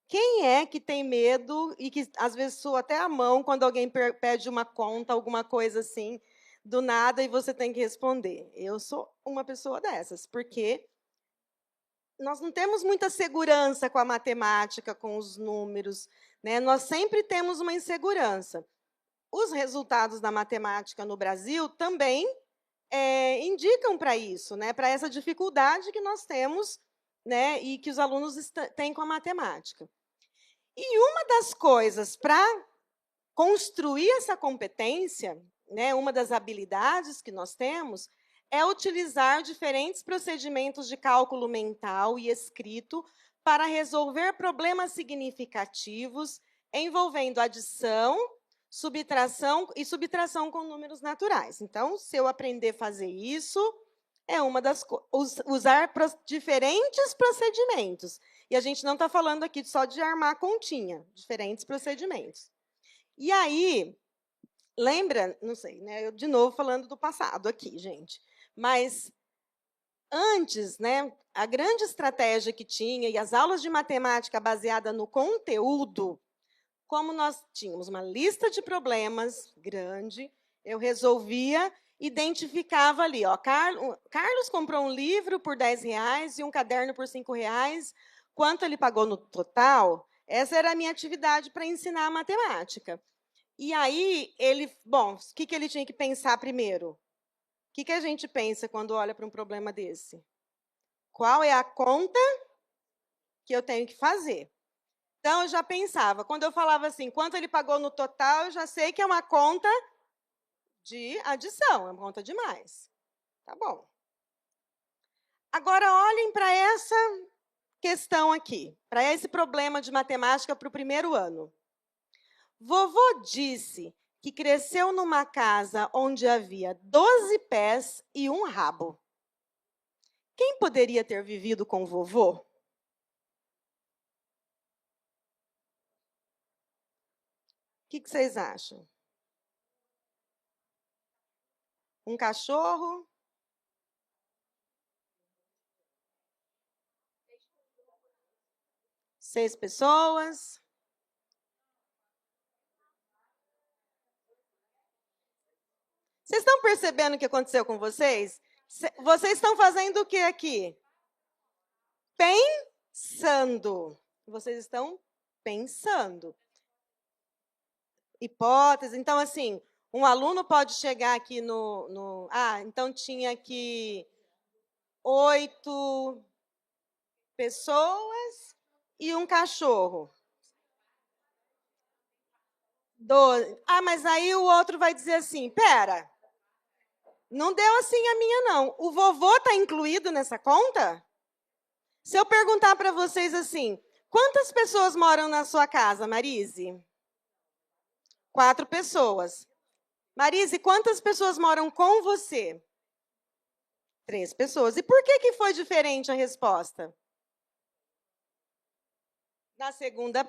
Quem é que tem medo e que, às vezes, sua até a mão quando alguém pede uma conta, alguma coisa assim, do nada, e você tem que responder? Eu sou uma pessoa dessas, porque nós não temos muita segurança com a matemática, com os números, né? Nós sempre temos uma insegurança. Os resultados da matemática no Brasil também indicam para isso, né? Para essa dificuldade que nós temos, né? E que os alunos têm com a matemática. E uma das coisas para construir essa competência, né? Uma das habilidades que nós temos, é utilizar diferentes procedimentos de cálculo mental e escrito para resolver problemas significativos envolvendo adição, subtração e subtração com números naturais. Então, se eu aprender a fazer isso, é uma das coisas. Usar diferentes procedimentos. E a gente não está falando aqui só de armar continha, diferentes procedimentos. E aí, lembra, não sei, né? Eu de novo falando do passado aqui, gente. Mas antes, né, a grande estratégia que tinha e as aulas de matemática baseada no conteúdo, como nós tínhamos uma lista de problemas grande, eu resolvia, identificava ali, ó, Carlos comprou um livro por R$10 e um caderno por R$5. Quanto ele pagou no total? Essa era a minha atividade para ensinar a matemática. E aí, bom, o que ele tinha que pensar primeiro? O que a gente pensa quando olha para um problema desse? Qual é a conta que eu tenho que fazer? Então, eu já pensava, quando eu falava assim, quanto ele pagou no total, eu já sei que é uma conta de adição, é uma conta de mais. Tá bom. Agora, olhem para essa questão aqui, para esse problema de matemática para o primeiro ano. Vovô disse que cresceu numa casa onde havia 12 pés e um rabo. Quem poderia ter vivido com vovô? O que vocês acham? Um cachorro? Seis pessoas? Vocês estão percebendo o que aconteceu com vocês? Vocês estão fazendo o que aqui? Pensando. Vocês estão pensando. Hipótese. Então, assim, um aluno pode chegar aqui então tinha aqui 8 pessoas e um cachorro. 12. Mas aí o outro vai dizer assim, pera, não deu assim a minha, não. O vovô está incluído nessa conta? Se eu perguntar para vocês assim, quantas pessoas moram na sua casa, Marise? 4 pessoas. Marise, quantas pessoas moram com você? 3 pessoas. E por que foi diferente a resposta?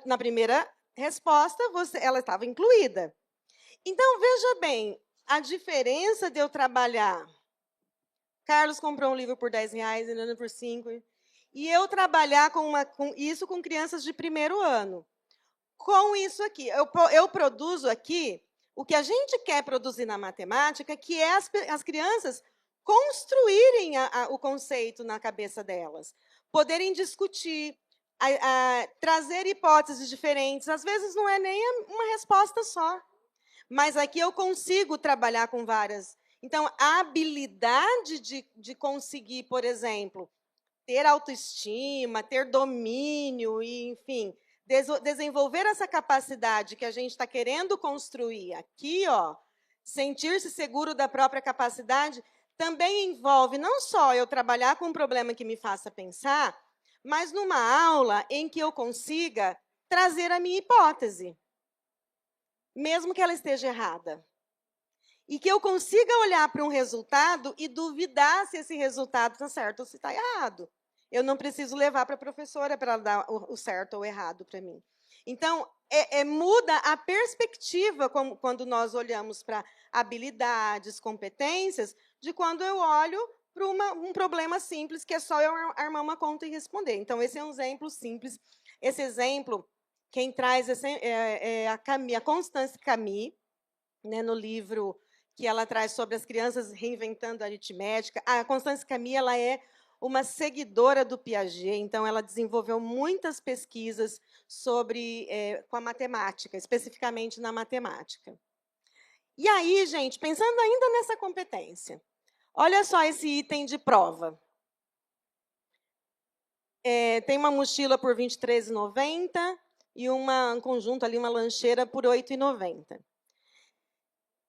Na primeira resposta, ela estava incluída. Então, veja bem, a diferença de eu trabalhar... Carlos comprou um livro por R$10, Helena por 5, e eu trabalhar com isso com crianças de primeiro ano. Com isso aqui, eu produzo aqui o que a gente quer produzir na matemática, que é as crianças construírem o conceito na cabeça delas, poderem discutir, trazer hipóteses diferentes. Às vezes não é nem uma resposta só, mas aqui eu consigo trabalhar com várias. Então, a habilidade de conseguir, por exemplo, ter autoestima, ter domínio, e, enfim, desenvolver essa capacidade que a gente está querendo construir aqui, ó, sentir-se seguro da própria capacidade, também envolve não só eu trabalhar com um problema que me faça pensar, mas numa aula em que eu consiga trazer a minha hipótese, mesmo que ela esteja errada. E que eu consiga olhar para um resultado e duvidar se esse resultado está certo ou se está errado. Eu não preciso levar para a professora para ela dar o certo ou o errado para mim. Então, muda a perspectiva quando nós olhamos para habilidades, competências, de quando eu olho para um problema simples, que é só eu armar uma conta e responder. Então, esse é um exemplo simples. Esse exemplo, quem traz é a Constance Camille, né, no livro que ela traz sobre as crianças reinventando a aritmética. A Constance Camille, ela é uma seguidora do Piaget, então ela desenvolveu muitas pesquisas com a matemática, especificamente na matemática. E aí, gente, pensando ainda nessa competência, olha só esse item de prova. Tem uma mochila por R$ 23,90 e um conjunto ali, uma lancheira por R$ 8,90.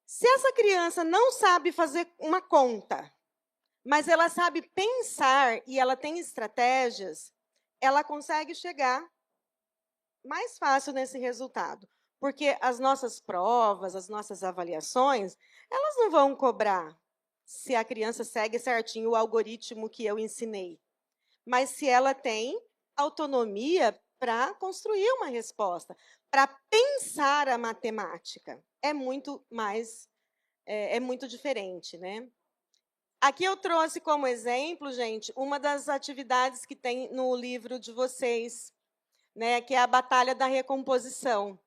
Se essa criança não sabe fazer uma conta, mas ela sabe pensar e ela tem estratégias, ela consegue chegar mais fácil nesse resultado. Porque as nossas provas, as nossas avaliações, elas não vão cobrar se a criança segue certinho o algoritmo que eu ensinei, mas se ela tem autonomia para construir uma resposta, para pensar a matemática. É muito mais, é muito diferente, né? Aqui eu trouxe como exemplo, gente, uma das atividades que tem no livro de vocês, né, que é a Batalha da Recomposição,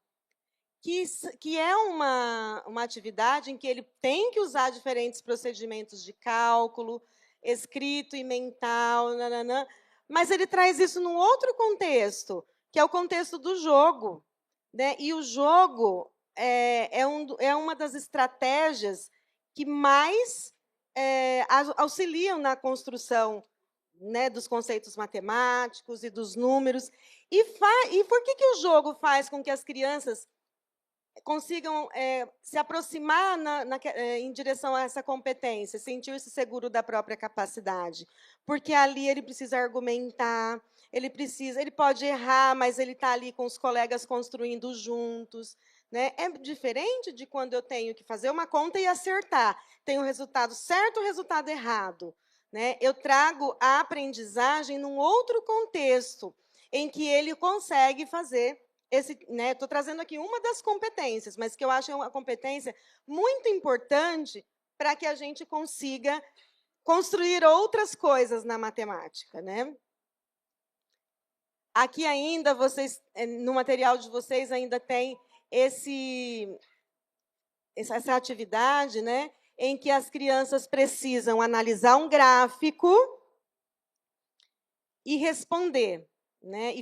que é uma atividade em que ele tem que usar diferentes procedimentos de cálculo, escrito e mental, nananã, mas ele traz isso num outro contexto, que é o contexto do jogo. Né? E o jogo é uma das estratégias que mais auxiliam na construção, né, dos conceitos matemáticos e dos números. E por que o jogo faz com que as crianças consigam se aproximar em direção a essa competência, sentir-se seguro da própria capacidade? Porque ali ele precisa argumentar, ele pode errar, mas ele está ali com os colegas construindo juntos. Né? É diferente de quando eu tenho que fazer uma conta e acertar. Tem o resultado certo ou o resultado errado. Né? Eu trago a aprendizagem num outro contexto, em que ele consegue fazer estou trazendo aqui uma das competências, mas que eu acho uma competência muito importante para que a gente consiga construir outras coisas na matemática. Né? Aqui ainda, vocês, no material de vocês, ainda tem essa atividade, né, em que as crianças precisam analisar um gráfico e responder. Né, e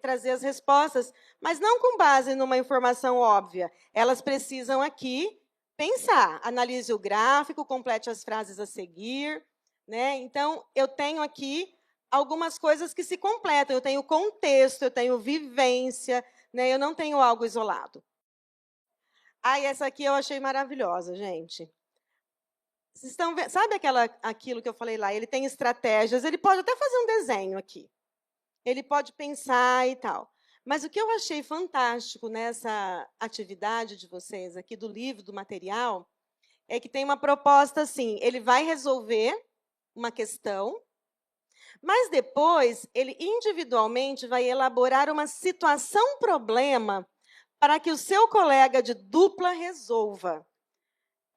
trazer as respostas, mas não com base numa informação óbvia. Elas precisam aqui pensar, analise o gráfico, complete as frases a seguir. Né? Então, eu tenho aqui algumas coisas que se completam. Eu tenho contexto, eu tenho vivência, né? Eu não tenho algo isolado. Essa aqui eu achei maravilhosa, gente. Vocês estão vendo? Sabe aquilo que eu falei lá? Ele tem estratégias, ele pode até fazer um desenho aqui. Ele pode pensar e tal. Mas o que eu achei fantástico nessa atividade de vocês aqui, do livro, do material, é que tem uma proposta assim, ele vai resolver uma questão, mas depois ele individualmente vai elaborar uma situação-problema para que o seu colega de dupla resolva.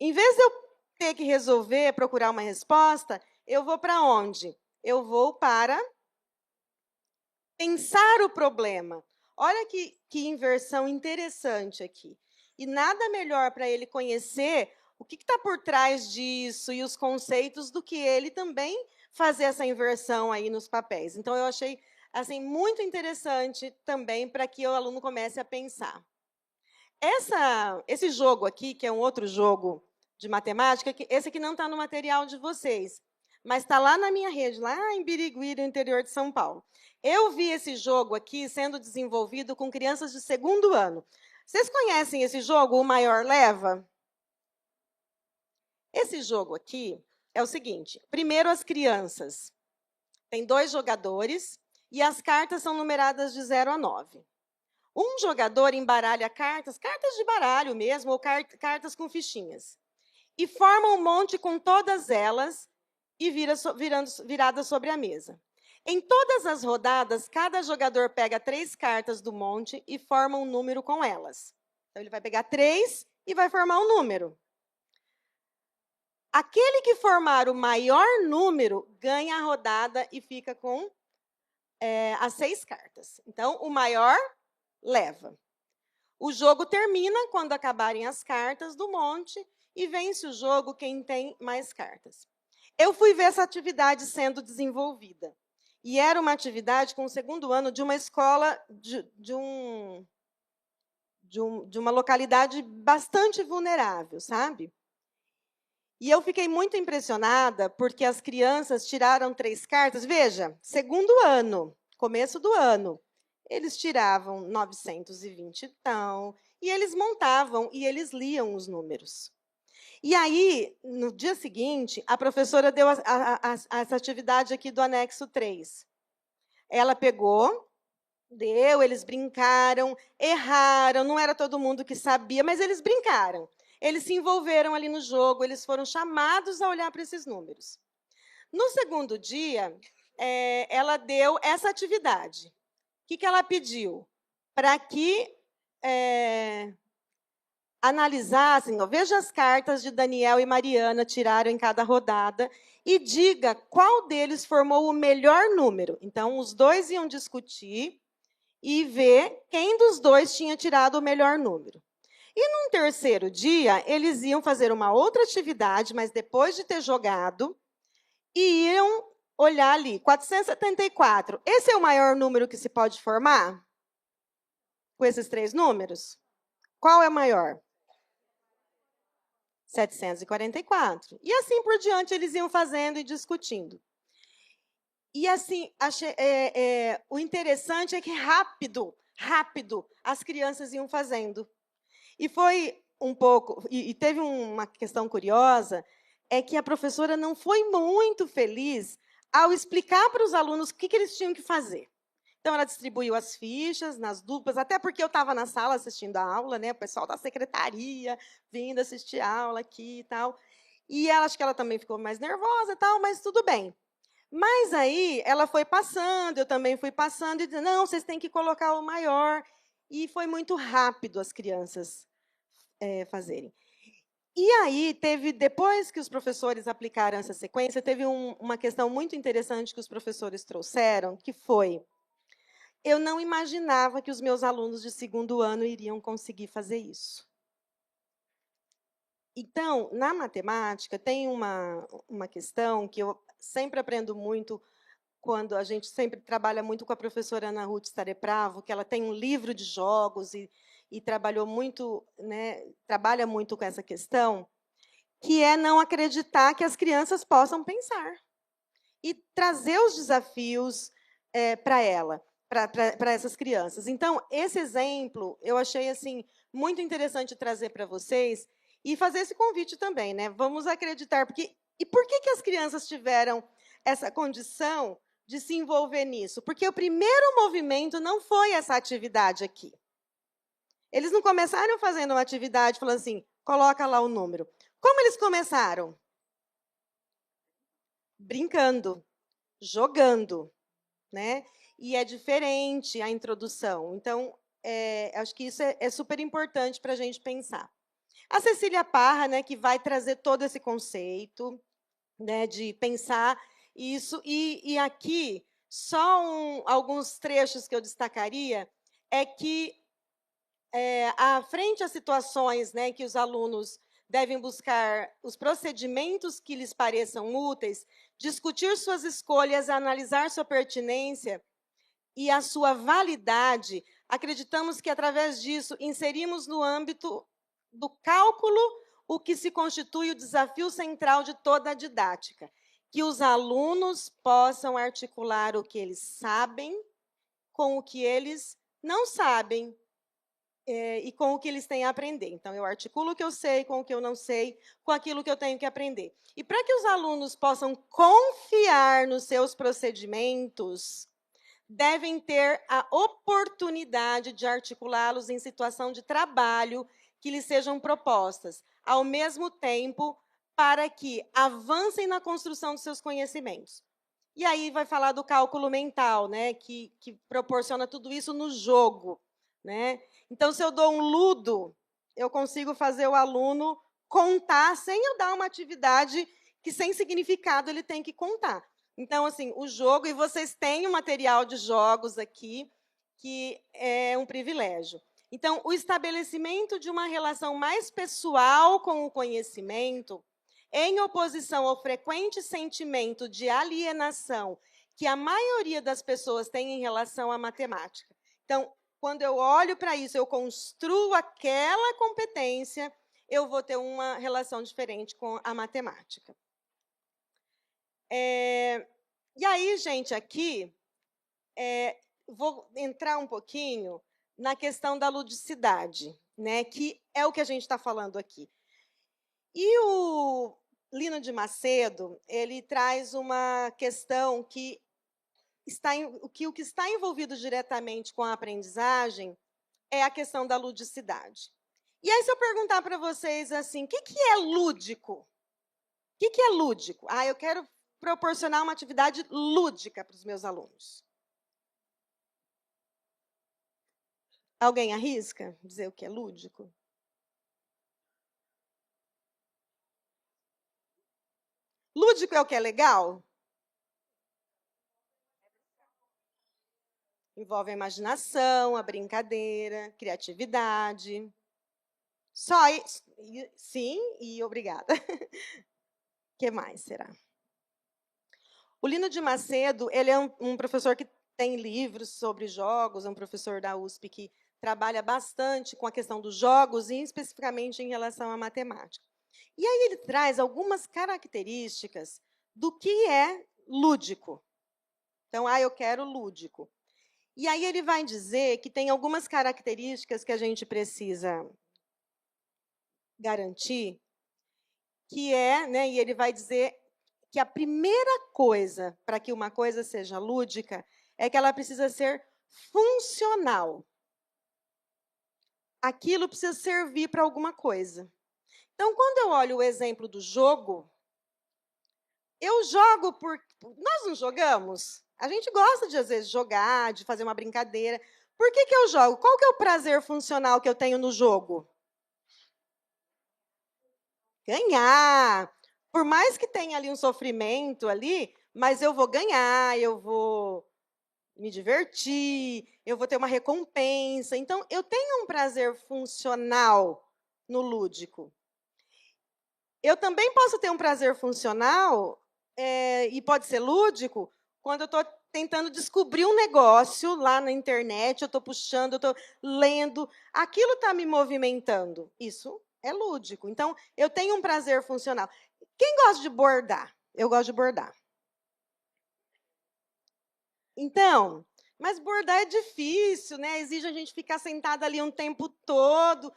Em vez de eu ter que resolver, procurar uma resposta, eu vou para onde? Eu vou para pensar o problema. Olha que inversão interessante aqui. E nada melhor para ele conhecer o que está por trás disso e os conceitos do que ele também fazer essa inversão aí nos papéis. Então, eu achei assim, muito interessante também para que o aluno comece a pensar. Esse jogo aqui, que é um outro jogo de matemática, esse aqui não está no material de vocês, mas está lá na minha rede, lá em Birigui, no interior de São Paulo. Eu vi esse jogo aqui sendo desenvolvido com crianças de 2º ano. Vocês conhecem esse jogo, O Maior Leva? Esse jogo aqui é o seguinte. Primeiro, as crianças. Tem 2 jogadores e as cartas são numeradas de 0 a 9. Um jogador embaralha cartas de baralho mesmo, ou cartas com fichinhas. E forma um monte com todas elas e viradas sobre a mesa. Em todas as rodadas, cada jogador pega 3 cartas do monte e forma um número com elas. Então, ele vai pegar 3 e vai formar um número. Aquele que formar o maior número ganha a rodada e fica com as 6 cartas. Então, o maior leva. O jogo termina quando acabarem as cartas do monte e vence o jogo quem tem mais cartas. Eu fui ver essa atividade sendo desenvolvida. E era uma atividade com o 2º ano de uma escola de uma localidade bastante vulnerável, sabe? E eu fiquei muito impressionada porque as crianças tiraram 3 cartas. Veja, 2º ano, começo do ano. Eles tiravam 920 então, e eles montavam e eles liam os números. E aí, no dia seguinte, a professora deu essa atividade aqui do anexo 3. Ela pegou, deu, eles brincaram, erraram, não era todo mundo que sabia, mas eles brincaram. Eles se envolveram ali no jogo, eles foram chamados a olhar para esses números. No segundo dia, ela deu essa atividade. O que ela pediu? Para que analisassem, veja as cartas de Daniel e Mariana tiraram em cada rodada e diga qual deles formou o melhor número. Então, os dois iam discutir e ver quem dos dois tinha tirado o melhor número. E, num terceiro dia, eles iam fazer uma outra atividade, mas depois de ter jogado, e iam olhar ali, 474. Esse é o maior número que se pode formar? Com esses 3 números? Qual é o maior? 744. E assim por diante, eles iam fazendo e discutindo. E assim, o interessante é que rápido, as crianças iam fazendo. E foi um pouco, e teve uma questão curiosa, é que a professora não foi muito feliz ao explicar para os alunos o que eles tinham que fazer. Então, ela distribuiu as fichas nas duplas, até porque eu estava na sala assistindo a aula, né, o pessoal da secretaria vindo assistir a aula aqui e tal. E acho que ela também ficou mais nervosa e tal, mas tudo bem. Mas aí ela foi passando, eu também fui passando, e disse, não, vocês têm que colocar o maior. E foi muito rápido as crianças fazerem. E aí, depois que os professores aplicaram essa sequência, teve uma questão muito interessante que os professores trouxeram, que foi, eu não imaginava que os meus alunos de segundo ano iriam conseguir fazer isso. Então, na matemática, tem uma questão que eu sempre aprendo muito, quando a gente sempre trabalha muito com a professora Ana Ruth Starepravo, que ela tem um livro de jogos e trabalhou muito, né, trabalha muito com essa questão, que é não acreditar que as crianças possam pensar e trazer os desafios para ela, para essas crianças. Então, esse exemplo eu achei assim muito interessante trazer para vocês e fazer esse convite também, né? Vamos acreditar, e por que as crianças tiveram essa condição de se envolver nisso? Porque o primeiro movimento não foi essa atividade aqui. Eles não começaram fazendo uma atividade falando assim, coloca lá o número. Como eles começaram? Brincando, jogando, né? E é diferente a introdução. Então, acho que isso é super importante para a gente pensar. A Cecília Parra, né, que vai trazer todo esse conceito, né, de pensar isso. E aqui, só alguns trechos que eu destacaria, é que, frente às situações, né, que os alunos devem buscar os procedimentos que lhes pareçam úteis, discutir suas escolhas, analisar sua pertinência e a sua validade, acreditamos que, através disso, inserimos no âmbito do cálculo o que se constitui o desafio central de toda a didática, que os alunos possam articular o que eles sabem com o que eles não sabem e com o que eles têm a aprender. Então, eu articulo o que eu sei com o que eu não sei, com aquilo que eu tenho que aprender. E para que os alunos possam confiar nos seus procedimentos, devem ter a oportunidade de articulá-los em situação de trabalho que lhes sejam propostas, ao mesmo tempo, para que avancem na construção dos seus conhecimentos. E aí vai falar do cálculo mental, né, que proporciona tudo isso no jogo, né? Então, se eu dou um ludo, eu consigo fazer o aluno contar sem eu dar uma atividade que, sem significado, ele tem que contar. Então, assim, o jogo, e vocês têm um material de jogos aqui, que é um privilégio. Então, o estabelecimento de uma relação mais pessoal com o conhecimento, em oposição ao frequente sentimento de alienação que a maioria das pessoas tem em relação à matemática. Então, quando eu olho para isso, eu construo aquela competência, eu vou ter uma relação diferente com a matemática. E aí, gente, aqui, vou entrar um pouquinho na questão da ludicidade, né, que é o que a gente está falando aqui. E o Lino de Macedo, ele traz uma questão que o que está envolvido diretamente com a aprendizagem é a questão da ludicidade. E aí, se eu perguntar para vocês assim, o que é lúdico? O que é lúdico? Ah, eu quero proporcionar uma atividade lúdica para os meus alunos. Alguém arrisca dizer o que é lúdico? Lúdico é o que é legal? Envolve a imaginação, a brincadeira, criatividade. Só isso? Sim, e obrigada. O que mais será? O Lino de Macedo, ele é um professor que tem livros sobre jogos, é um professor da USP que trabalha bastante com a questão dos jogos, e especificamente em relação à matemática. E aí ele traz algumas características do que é lúdico. Então, eu quero lúdico. E aí ele vai dizer que tem algumas características que a gente precisa garantir, que é, e ele vai dizer que a primeira coisa para que uma coisa seja lúdica é que ela precisa ser funcional. Aquilo precisa servir para alguma coisa. Então, quando eu olho o exemplo do jogo, eu jogo por... Nós não jogamos? A gente gosta de, às vezes, jogar, de fazer uma brincadeira. Por que eu jogo? Qual que é o prazer funcional que eu tenho no jogo? Ganhar. Por mais que tenha ali um sofrimento ali, mas eu vou ganhar, eu vou me divertir, eu vou ter uma recompensa. Então, eu tenho um prazer funcional no lúdico. Eu também posso ter um prazer funcional, e pode ser lúdico, quando eu estou tentando descobrir um negócio lá na internet, eu estou puxando, eu estou lendo, aquilo está me movimentando. Isso é lúdico. Então, eu tenho um prazer funcional. Quem gosta de bordar? Eu gosto de bordar. Então, mas bordar é difícil, né? Exige a gente ficar sentada ali um tempo todo.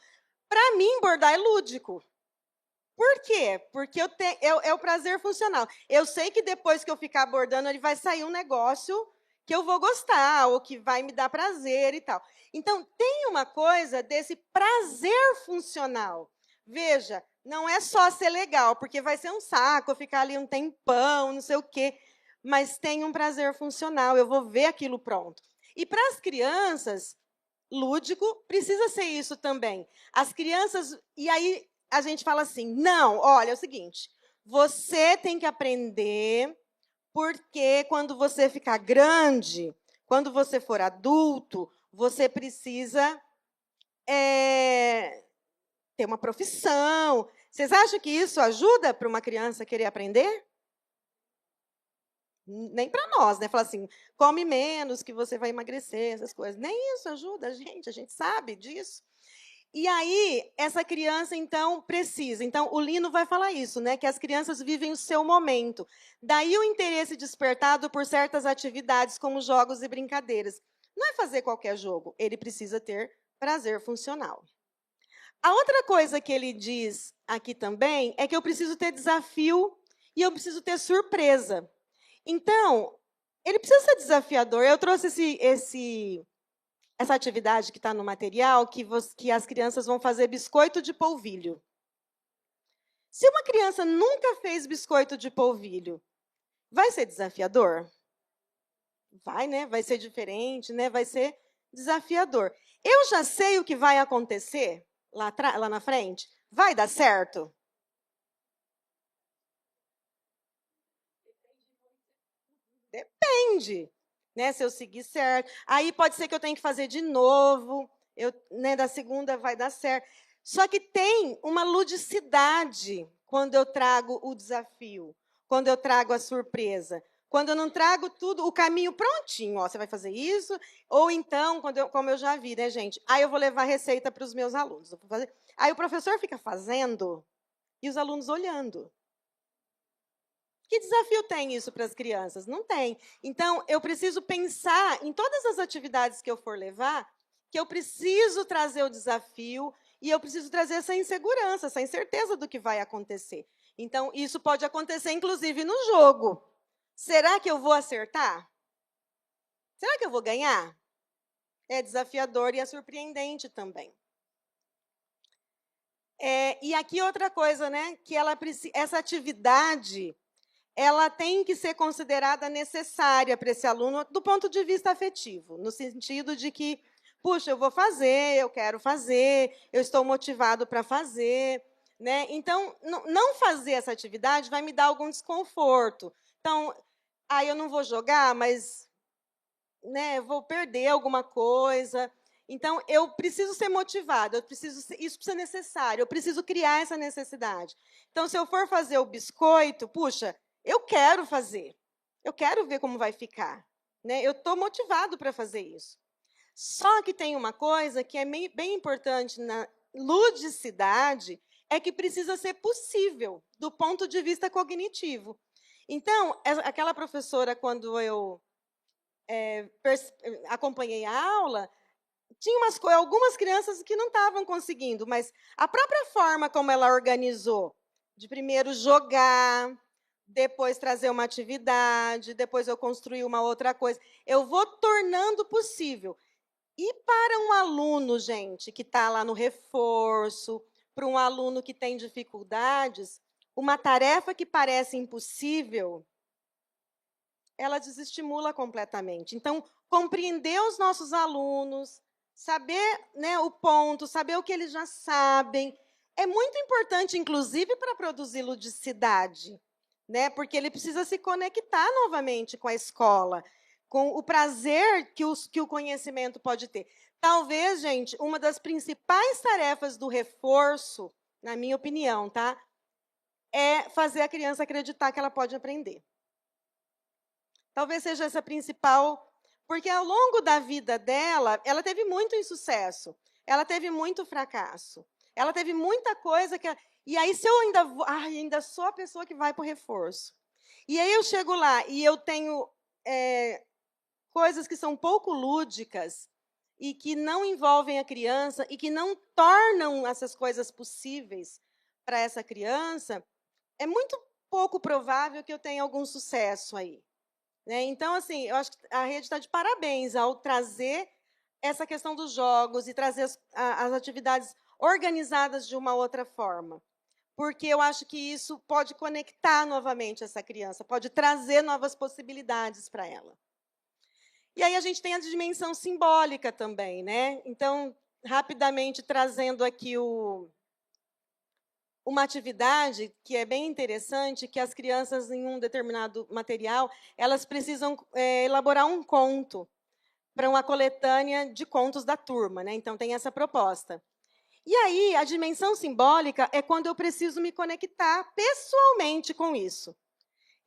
Para mim, bordar é lúdico. Por quê? Porque é o prazer funcional. Eu sei que depois que eu ficar bordando, ele vai sair um negócio que eu vou gostar, ou que vai me dar prazer e tal. Então, tem uma coisa desse prazer funcional. Veja, não é só ser legal, porque vai ser um saco eu ficar ali um tempão, não sei o quê, mas tem um prazer funcional, eu vou ver aquilo pronto. E para as crianças, lúdico precisa ser isso também. As crianças... E aí a gente fala assim, não, olha, é o seguinte, você tem que aprender, porque quando você ficar grande, quando você for adulto, você precisa ter uma profissão. Vocês acham que isso ajuda para uma criança querer aprender? Nem para nós, né? Falar assim, come menos que você vai emagrecer, essas coisas. Nem isso ajuda a gente sabe disso. E aí, essa criança, então, precisa. Então, o Lino vai falar isso, né? Que as crianças vivem o seu momento. Daí o interesse despertado por certas atividades, como jogos e brincadeiras. Não é fazer qualquer jogo, ele precisa ter prazer funcional. A outra coisa que ele diz aqui também é que eu preciso ter desafio e eu preciso ter surpresa. Então, ele precisa ser desafiador. Eu trouxe essa atividade que está no material, que as crianças vão fazer biscoito de polvilho. Se uma criança nunca fez biscoito de polvilho, vai ser desafiador? Vai, né? Vai ser diferente, né? Vai ser desafiador. Eu já sei o que vai acontecer lá na frente? Vai dar certo? Depende, né? Se eu seguir certo. Aí pode ser que eu tenha que fazer de novo, da segunda vai dar certo. Só que tem uma ludicidade quando eu trago o desafio, quando eu trago a surpresa. Quando eu não trago tudo, o caminho prontinho, ó, você vai fazer isso, ou então, como eu já vi, né, gente? Aí eu vou levar receita para os meus alunos. Aí o professor fica fazendo e os alunos olhando. Que desafio tem isso para as crianças? Não tem. Então, eu preciso pensar em todas as atividades que eu for levar, que eu preciso trazer o desafio e eu preciso trazer essa insegurança, essa incerteza do que vai acontecer. Então, isso pode acontecer, inclusive, no jogo. Será que eu vou acertar? Será que eu vou ganhar? É desafiador e é surpreendente também. E aqui outra coisa, né? Que essa atividade, ela tem que ser considerada necessária para esse aluno do ponto de vista afetivo, no sentido de que, puxa, eu vou fazer, eu quero fazer, eu estou motivado para fazer, né? Então, não fazer essa atividade vai me dar algum desconforto. Então, eu não vou jogar, mas, né, eu vou perder alguma coisa. Então, eu preciso ser motivada, isso precisa ser necessário, eu preciso criar essa necessidade. Então, se eu for fazer o biscoito, puxa, eu quero fazer, eu quero ver como vai ficar, né? Eu estou motivado para fazer isso. Só que tem uma coisa que é bem importante na ludicidade, é que precisa ser possível, do ponto de vista cognitivo. Então, aquela professora, quando eu acompanhei a aula, tinha algumas crianças que não estavam conseguindo, mas a própria forma como ela organizou, de primeiro jogar, depois trazer uma atividade, depois eu construir uma outra coisa, eu vou tornando possível. E para um aluno, gente, que está lá no reforço, para um aluno que tem dificuldades, uma tarefa que parece impossível, ela desestimula completamente. Então, compreender os nossos alunos, saber, né, o ponto, saber o que eles já sabem, é muito importante, inclusive, para produzir ludicidade, né? Porque ele precisa se conectar novamente com a escola, com o prazer que o conhecimento pode ter. Talvez, gente, uma das principais tarefas do reforço, na minha opinião, tá, é fazer a criança acreditar que ela pode aprender. Talvez seja essa a principal, porque ao longo da vida dela, ela teve muito insucesso, ela teve muito fracasso, ela teve muita coisa que... E aí, se eu ainda sou a pessoa que vai para o reforço, e aí eu chego lá e eu tenho coisas que são pouco lúdicas e que não envolvem a criança e que não tornam essas coisas possíveis para essa criança, é muito pouco provável que eu tenha algum sucesso aí. Né? Então, assim, eu acho que a rede está de parabéns ao trazer essa questão dos jogos e trazer as atividades organizadas de uma outra forma. Porque eu acho que isso pode conectar novamente essa criança, pode trazer novas possibilidades para ela. E aí a gente tem a dimensão simbólica também, né? Então, rapidamente trazendo aqui uma atividade que é bem interessante, que as crianças, em um determinado material, elas precisam elaborar um conto para uma coletânea de contos da turma, né? Então, tem essa proposta. E aí, a dimensão simbólica é quando eu preciso me conectar pessoalmente com isso.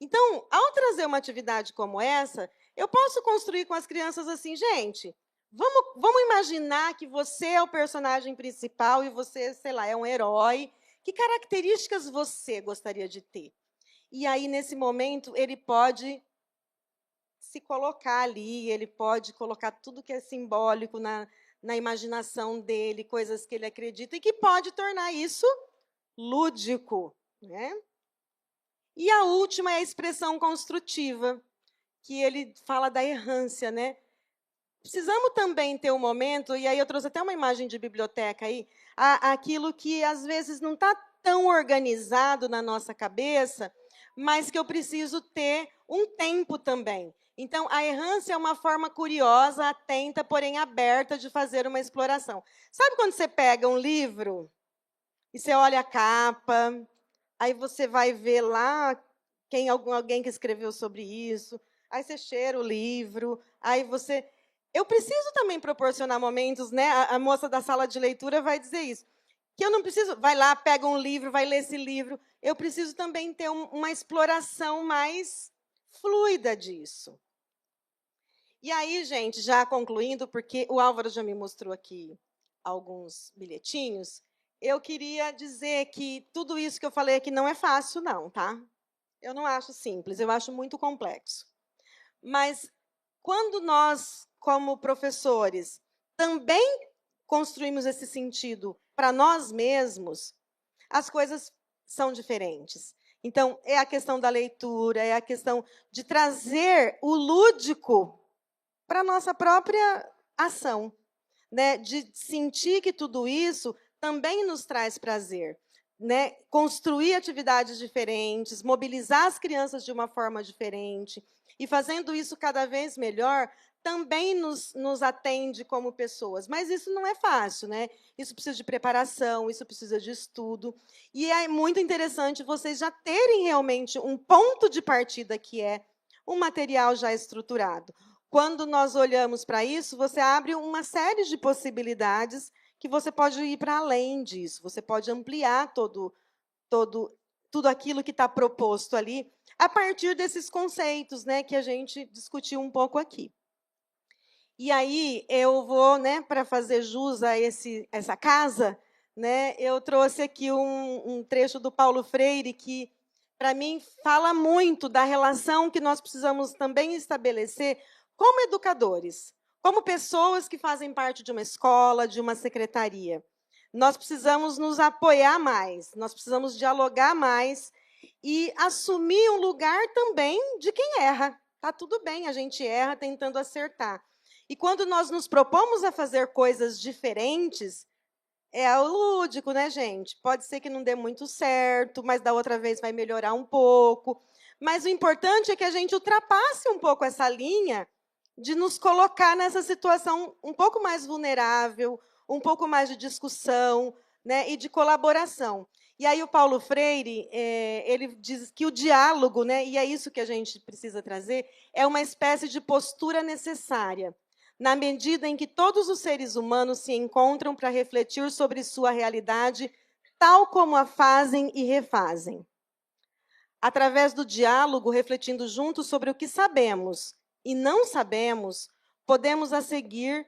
Então, ao trazer uma atividade como essa, eu posso construir com as crianças assim, gente, vamos imaginar que você é o personagem principal e você, sei lá, é um herói. Que características você gostaria de ter? E aí, nesse momento, ele pode se colocar ali, ele pode colocar tudo que é simbólico na imaginação dele, coisas que ele acredita, e que pode tornar isso lúdico. Né? E a última é a expressão construtiva, que ele fala da errância. Né? Precisamos também ter um momento, e aí eu trouxe até uma imagem de biblioteca aí, aquilo que às vezes não está tão organizado na nossa cabeça, mas que eu preciso ter um tempo também. Então, a errância é uma forma curiosa, atenta, porém aberta de fazer uma exploração. Sabe quando você pega um livro e você olha a capa, aí você vai ver lá alguém que escreveu sobre isso, aí você cheira o livro, aí você... Eu preciso também proporcionar momentos, né? A moça da sala de leitura vai dizer isso. Que eu não preciso, vai lá, pega um livro, vai ler esse livro. Eu preciso também ter uma exploração mais fluida disso. E aí, gente, já concluindo, porque o Álvaro já me mostrou aqui alguns bilhetinhos, eu queria dizer que tudo isso que eu falei aqui não é fácil, não, tá? Eu não acho simples, eu acho muito complexo. Mas quando nós, como professores, também construímos esse sentido para nós mesmos, as coisas são diferentes. Então, é a questão da leitura, é a questão de trazer o lúdico para a nossa própria ação, né? De sentir que tudo isso também nos traz prazer. Né? Construir atividades diferentes, mobilizar as crianças de uma forma diferente, e fazendo isso cada vez melhor, também nos atende como pessoas. Mas isso não é fácil, né? Isso precisa de preparação, isso precisa de estudo. E é muito interessante vocês já terem realmente um ponto de partida, que é um material já estruturado. Quando nós olhamos para isso, você abre uma série de possibilidades que você pode ir para além disso, você pode ampliar tudo aquilo que está proposto ali, a partir desses conceitos, né, que a gente discutiu um pouco aqui. E aí, eu vou, né, para fazer jus a essa casa, né, eu trouxe aqui um trecho do Paulo Freire que, para mim, fala muito da relação que nós precisamos também estabelecer como educadores, como pessoas que fazem parte de uma escola, de uma secretaria. Nós precisamos nos apoiar mais, nós precisamos dialogar mais e assumir um lugar também de quem erra. Está tudo bem, a gente erra tentando acertar. E quando nós nos propomos a fazer coisas diferentes, é o lúdico, né, gente? Pode ser que não dê muito certo, mas da outra vez vai melhorar um pouco. Mas o importante é que a gente ultrapasse um pouco essa linha de nos colocar nessa situação um pouco mais vulnerável, um pouco mais de discussão, né, e de colaboração. E aí o Paulo Freire, ele diz que o diálogo, né, e é isso que a gente precisa trazer, é uma espécie de postura necessária, na medida em que todos os seres humanos se encontram para refletir sobre sua realidade, tal como a fazem e refazem. Através do diálogo, refletindo juntos sobre o que sabemos e não sabemos, podemos a seguir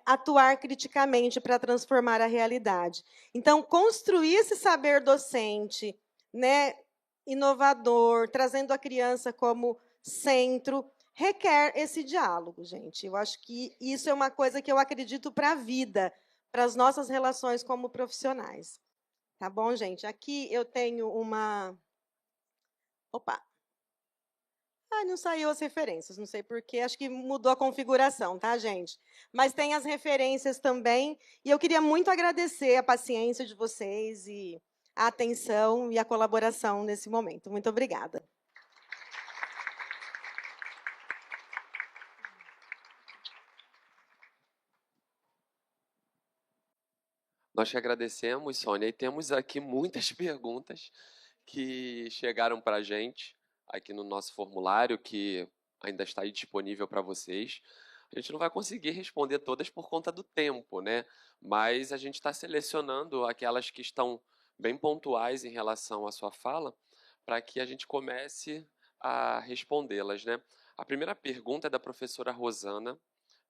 atuar criticamente para transformar a realidade. Então, construir esse saber docente, né, inovador, trazendo a criança como centro, requer esse diálogo, gente. Eu acho que isso é uma coisa que eu acredito para a vida, para as nossas relações como profissionais. Tá bom, gente? Aqui eu tenho uma... Opa! Ah, não saiu as referências, não sei porquê, acho que mudou a configuração, tá, gente? Mas tem as referências também, e eu queria muito agradecer a paciência de vocês e a atenção e a colaboração nesse momento. Muito obrigada. Nós te agradecemos, Sônia, e temos aqui muitas perguntas que chegaram para a gente aqui no nosso formulário, que ainda está aí disponível para vocês. A gente não vai conseguir responder todas por conta do tempo, né? Mas a gente está selecionando aquelas que estão bem pontuais em relação à sua fala, para que a gente comece a respondê-las, né? A primeira pergunta é da professora Rosana,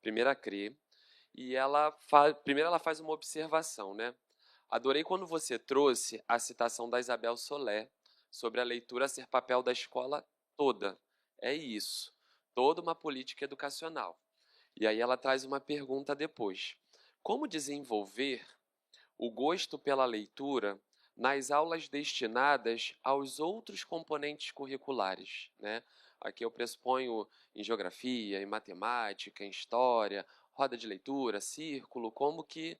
primeira CRE, e primeiro ela faz uma observação, né? Adorei quando você trouxe a citação da Isabel Soler sobre a leitura ser papel da escola toda. É isso, toda uma política educacional. E aí ela traz uma pergunta depois. Como desenvolver o gosto pela leitura nas aulas destinadas aos outros componentes curriculares, né? Aqui eu pressuponho em geografia, em matemática, em história, roda de leitura, círculo, como que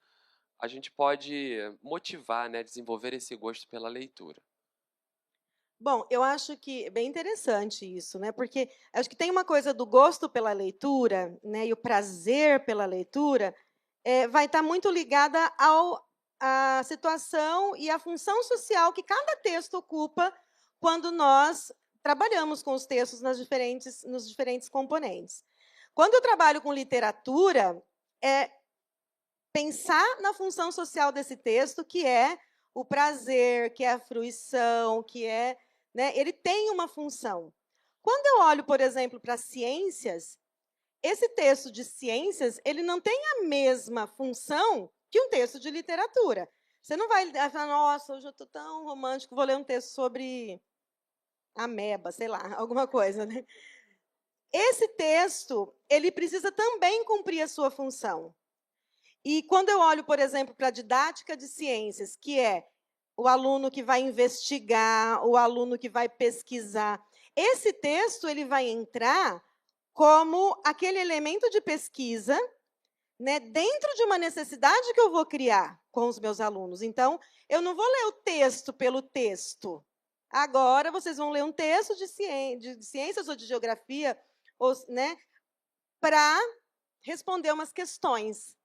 a gente pode motivar, né, desenvolver esse gosto pela leitura. Bom, eu acho que é bem interessante isso, né? Porque acho que tem uma coisa do gosto pela leitura, né, e o prazer pela leitura, vai estar muito ligada à situação e à função social que cada texto ocupa quando nós trabalhamos com os textos nos diferentes componentes. Quando eu trabalho com literatura, pensar na função social desse texto, que é o prazer, que é a fruição, que é... né, ele tem uma função. Quando eu olho, por exemplo, para ciências, esse texto de ciências ele não tem a mesma função que um texto de literatura. Você não vai falar, nossa, hoje eu estou tão romântico, vou ler um texto sobre ameba, sei lá, alguma coisa, né? Esse texto, ele precisa também cumprir a sua função. E quando eu olho, por exemplo, para a didática de ciências, que é o aluno que vai investigar, o aluno que vai pesquisar, esse texto ele vai entrar como aquele elemento de pesquisa, né, dentro de uma necessidade que eu vou criar com os meus alunos. Então, eu não vou ler o texto pelo texto. Agora, vocês vão ler um texto de ciências ou de geografia, né, para responder umas questões.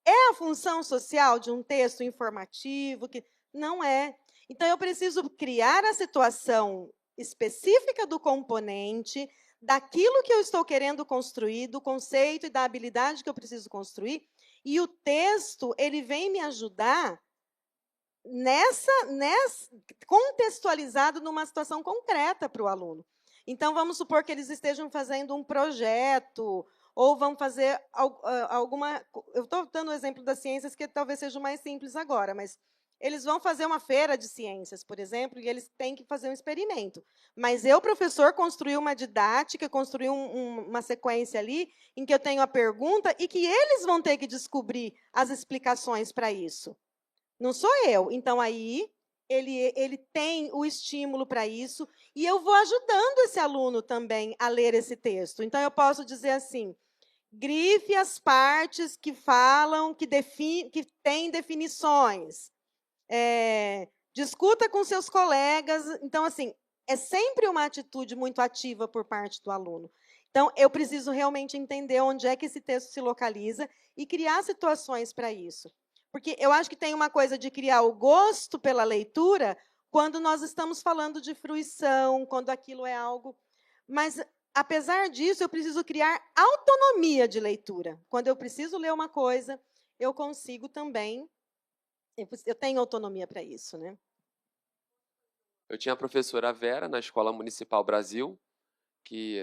É a função social de um texto informativo? Não é. Então, eu preciso criar a situação específica do componente, daquilo que eu estou querendo construir, do conceito e da habilidade que eu preciso construir, e o texto ele vem me ajudar nessa contextualizado numa situação concreta para o aluno. Então, vamos supor que eles estejam fazendo um projeto, ou vão fazer alguma... Eu estou dando o exemplo das ciências, que talvez seja o mais simples agora, mas eles vão fazer uma feira de ciências, por exemplo, e eles têm que fazer um experimento. Mas eu, professor, construí uma didática, construí uma sequência ali, em que eu tenho a pergunta, e que eles vão ter que descobrir as explicações para isso. Não sou eu. Então, aí, ele tem o estímulo para isso, e eu vou ajudando esse aluno também a ler esse texto. Então, eu posso dizer assim, grife as partes que falam, que têm definições. Discuta com seus colegas. Então, assim, é sempre uma atitude muito ativa por parte do aluno. Então, eu preciso realmente entender onde é que esse texto se localiza e criar situações para isso. Porque eu acho que tem uma coisa de criar o gosto pela leitura quando nós estamos falando de fruição, quando aquilo é algo... Mas, apesar disso, eu preciso criar autonomia de leitura. Quando eu preciso ler uma coisa, eu consigo também... Eu tenho autonomia para isso, né? Eu tinha a professora Vera na Escola Municipal Brasil,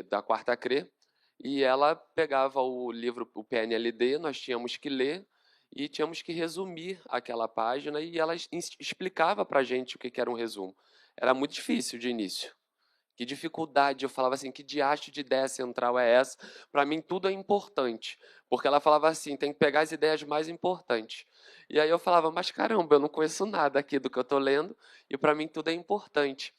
da quarta CRE, e ela pegava o livro, o PNLD, nós tínhamos que ler e tínhamos que resumir aquela página, e ela explicava para a gente o que era um resumo. Era muito difícil de início. Que dificuldade, eu falava assim, que diacho de ideia central é essa? Para mim tudo é importante, porque ela falava assim, tem que pegar as ideias mais importantes. E aí eu falava, mas caramba, eu não conheço nada aqui do que eu estou lendo, e para mim tudo é importante.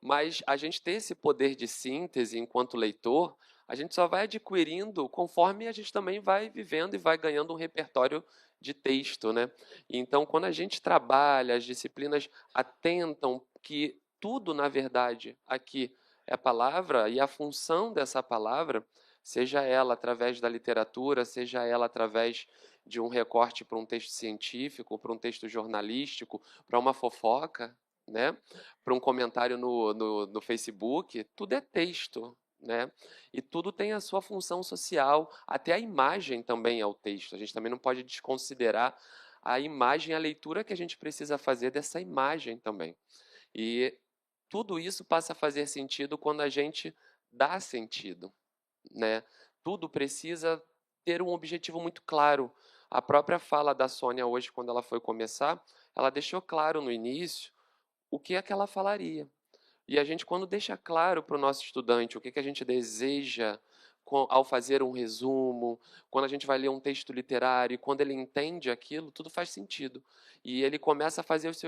Mas a gente ter esse poder de síntese enquanto leitor, a gente só vai adquirindo conforme a gente também vai vivendo e vai ganhando um repertório de texto, né? Então, quando a gente trabalha, as disciplinas atentam que tudo, na verdade, aqui é a palavra, e a função dessa palavra, seja ela através da literatura, seja ela através de um recorte para um texto científico, para um texto jornalístico, para uma fofoca, né? Para um comentário no Facebook, tudo é texto, né? E tudo tem a sua função social, até a imagem também é o texto. A gente também não pode desconsiderar a imagem, a leitura que a gente precisa fazer dessa imagem também. E tudo isso passa a fazer sentido quando a gente dá sentido, né? Tudo precisa ter um objetivo muito claro. A própria fala da Sônia hoje, quando ela foi começar, ela deixou claro no início o que é que ela falaria. E a gente, quando deixa claro para o nosso estudante o que a gente deseja ao fazer um resumo, quando a gente vai ler um texto literário, quando ele entende aquilo, tudo faz sentido. E ele começa a fazer os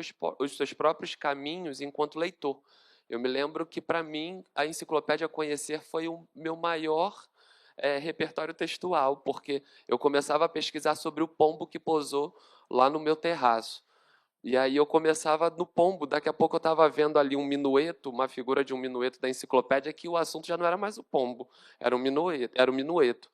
seus próprios caminhos enquanto leitor. Eu me lembro que, para mim, a Enciclopédia Conhecer foi o meu maior repertório textual, porque eu começava a pesquisar sobre o pombo que pousou lá no meu terraço. E aí eu começava no pombo, daqui a pouco eu estava vendo ali um minueto, uma figura de um minueto da enciclopédia, que o assunto já não era mais o pombo, era o minueto,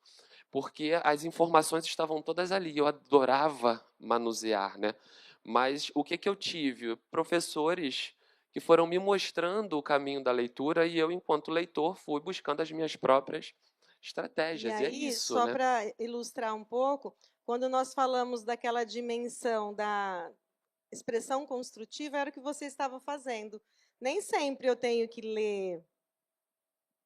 porque as informações estavam todas ali, eu adorava manusear, né? Mas o que eu tive? Professores que foram me mostrando o caminho da leitura, e eu, enquanto leitor, fui buscando as minhas próprias estratégias, e é aí, isso, só né? para ilustrar um pouco, quando nós falamos daquela dimensão da expressão construtiva, era o que você estava fazendo. Nem sempre eu tenho que ler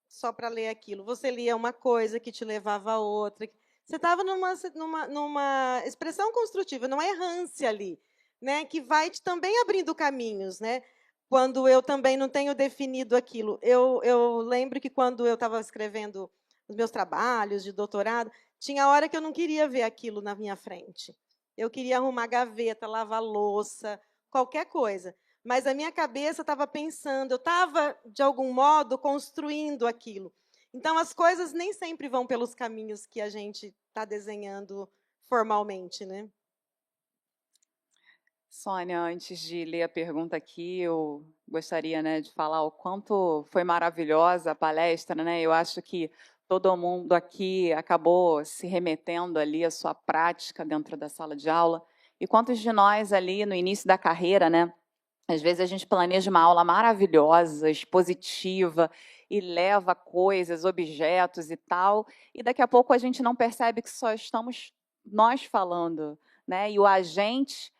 só para ler aquilo. Você lia uma coisa que te levava a outra. Você estava numa expressão construtiva, numa errância ali, né, que vai também abrindo caminhos, né? Quando eu também não tenho definido aquilo. Eu lembro que quando eu estava escrevendo os meus trabalhos de doutorado, tinha hora que eu não queria ver aquilo na minha frente. eu queria arrumar gaveta, lavar louça, qualquer coisa. Mas a minha cabeça estava pensando, eu estava, de algum modo, construindo aquilo. Então, as coisas nem sempre vão pelos caminhos que a gente está desenhando formalmente, né? Sônia, antes de ler a pergunta aqui, eu gostaria, né, de falar o quanto foi maravilhosa a palestra, né? Eu acho que todo mundo aqui acabou se remetendo ali à sua prática dentro da sala de aula. E quantos de nós ali no início da carreira, né? Às vezes a gente planeja uma aula maravilhosa, expositiva, e leva coisas, objetos e tal, e daqui a pouco a gente não percebe que só estamos nós falando, né? E o agente,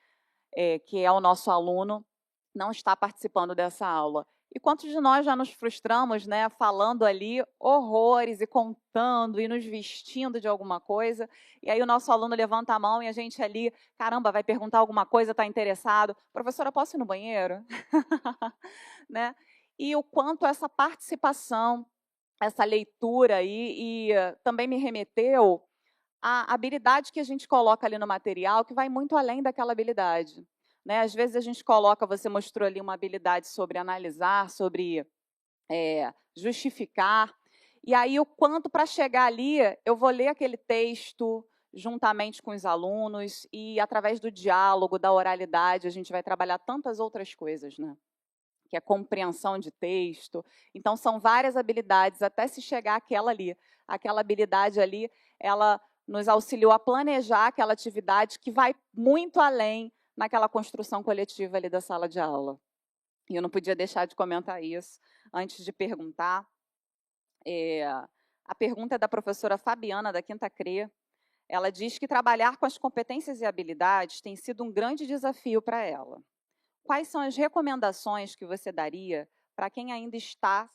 que é o nosso aluno, não está participando dessa aula. E quantos de nós já nos frustramos, né, falando ali horrores e contando e nos vestindo de alguma coisa, e aí o nosso aluno levanta a mão e a gente ali, caramba, vai perguntar alguma coisa, está interessado, professora, posso ir no banheiro? Né? E o quanto essa participação, essa leitura aí, também me remeteu à habilidade que a gente coloca ali no material, que vai muito além daquela habilidade. Né? Às vezes a gente coloca, você mostrou ali uma habilidade sobre analisar, sobre justificar, e aí o quanto para chegar ali, eu vou ler aquele texto juntamente com os alunos, e através do diálogo, da oralidade, a gente vai trabalhar tantas outras coisas, né? Que é compreensão de texto. Então, são várias habilidades até se chegar àquela ali. Aquela habilidade ali, ela nos auxiliou a planejar aquela atividade que vai muito além naquela construção coletiva ali da sala de aula. E eu não podia deixar de comentar isso antes de perguntar. A pergunta é da professora Fabiana, da Quinta CRE. Ela diz que trabalhar com as competências e habilidades tem sido um grande desafio para ela. Quais são as recomendações que você daria para quem ainda está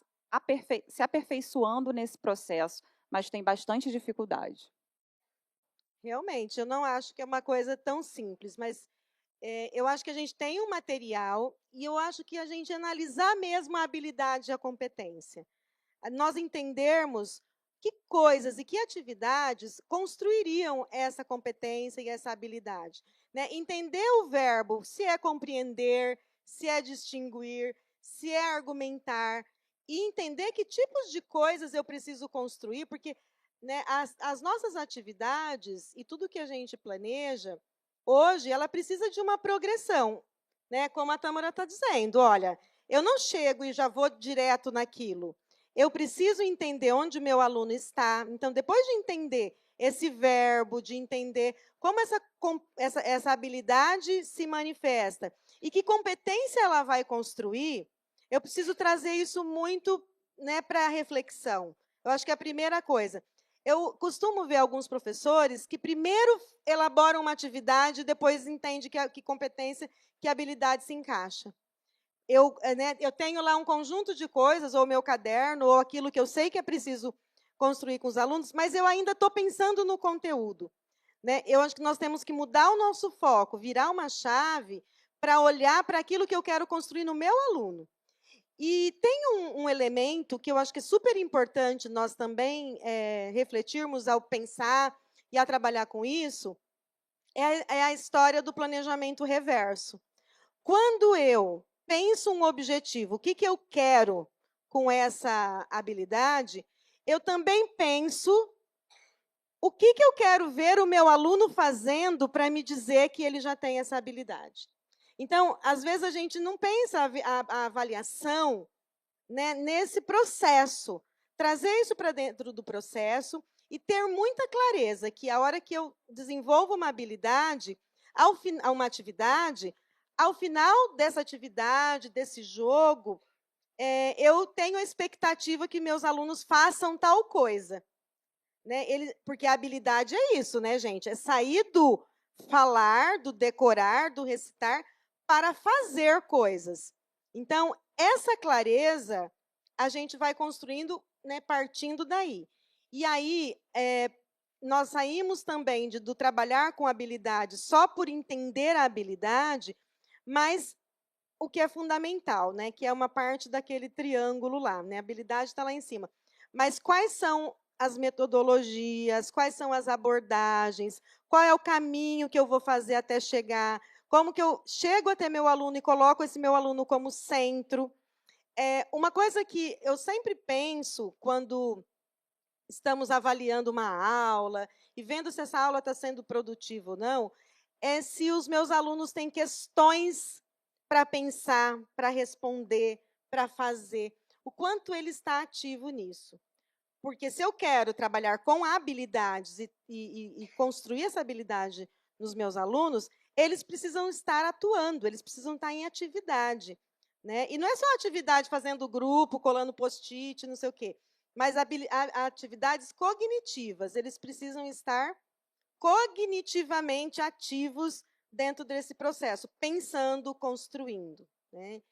se aperfeiçoando nesse processo, mas tem bastante dificuldade? Realmente, eu não acho que é uma coisa tão simples, mas eu acho que a gente tem um material e eu acho que a gente analisar mesmo a habilidade e a competência. Nós entendermos que coisas e que atividades construiriam essa competência e essa habilidade. Né? Entender o verbo, se é compreender, se é distinguir, se é argumentar, e entender que tipos de coisas eu preciso construir, porque né, as nossas atividades e tudo que a gente planeja, hoje, ela precisa de uma progressão, né? Como a Tâmara está dizendo, olha, eu não chego e já vou direto naquilo. Eu preciso entender onde o meu aluno está. Então, depois de entender esse verbo, de entender como essa habilidade se manifesta e que competência ela vai construir, eu preciso trazer isso muito, né, para a reflexão. Eu acho que é a primeira coisa. Eu costumo ver alguns professores que primeiro elaboram uma atividade e depois entendem que competência, que habilidade se encaixa. Eu tenho lá um conjunto de coisas, ou o meu caderno, ou aquilo que eu sei que é preciso construir com os alunos, mas eu ainda estou pensando no conteúdo. Né? Eu acho que nós temos que mudar o nosso foco, virar uma chave para olhar para aquilo que eu quero construir no meu aluno. E tem um elemento que eu acho que é super importante nós também refletirmos ao pensar e a trabalhar com isso, é a história do planejamento reverso. Quando eu penso um objetivo, o que eu quero com essa habilidade, eu também penso o que eu quero ver o meu aluno fazendo para me dizer que ele já tem essa habilidade. Então, às vezes, a gente não pensa a avaliação, né, nesse processo. Trazer isso para dentro do processo e ter muita clareza que a hora que eu desenvolvo uma habilidade, uma atividade, ao final dessa atividade, desse jogo, eu tenho a expectativa que meus alunos façam tal coisa. Né? Porque a habilidade é isso, né, gente? É sair do falar, do decorar, do recitar, para fazer coisas. Então, essa clareza a gente vai construindo, né, partindo daí. E aí, nós saímos também do trabalhar com habilidade só por entender a habilidade, mas o que é fundamental, né, que é uma parte daquele triângulo lá, né, a habilidade está lá em cima. Mas quais são as metodologias, quais são as abordagens, qual é o caminho que eu vou fazer até chegar, como que eu chego até meu aluno e coloco esse meu aluno como centro. Uma coisa que eu sempre penso quando estamos avaliando uma aula e vendo se essa aula está sendo produtiva ou não, é se os meus alunos têm questões para pensar, para responder, para fazer, o quanto ele está ativo nisso. Porque se eu quero trabalhar com habilidades e construir essa habilidade nos meus alunos, eles precisam estar atuando, eles precisam estar em atividade. Né? E não é só atividade fazendo grupo, colando post-it, não sei o quê, mas atividades cognitivas. Eles precisam estar cognitivamente ativos dentro desse processo, pensando, construindo. Né?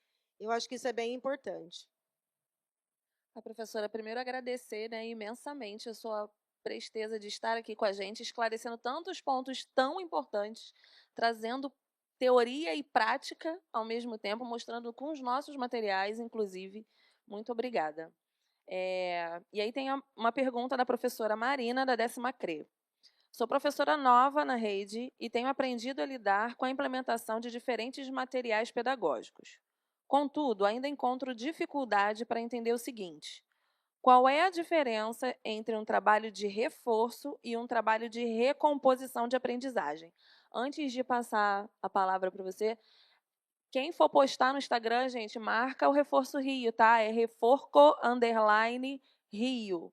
Eu acho que isso é bem importante. Professora, primeiro agradecer, né, imensamente a sua presteza de estar aqui com a gente, esclarecendo tantos pontos tão importantes, trazendo teoria e prática ao mesmo tempo, mostrando com os nossos materiais, inclusive. Muito obrigada. E aí tem uma pergunta da professora Marina, da 10ª CRE. Sou professora nova na rede e tenho aprendido a lidar com a implementação de diferentes materiais pedagógicos. Contudo, ainda encontro dificuldade para entender o seguinte: qual é a diferença entre um trabalho de reforço e um trabalho de recomposição de aprendizagem? Antes de passar a palavra para você, quem for postar no Instagram, gente, marca o Reforço Rio, tá? É Reforco_Rio.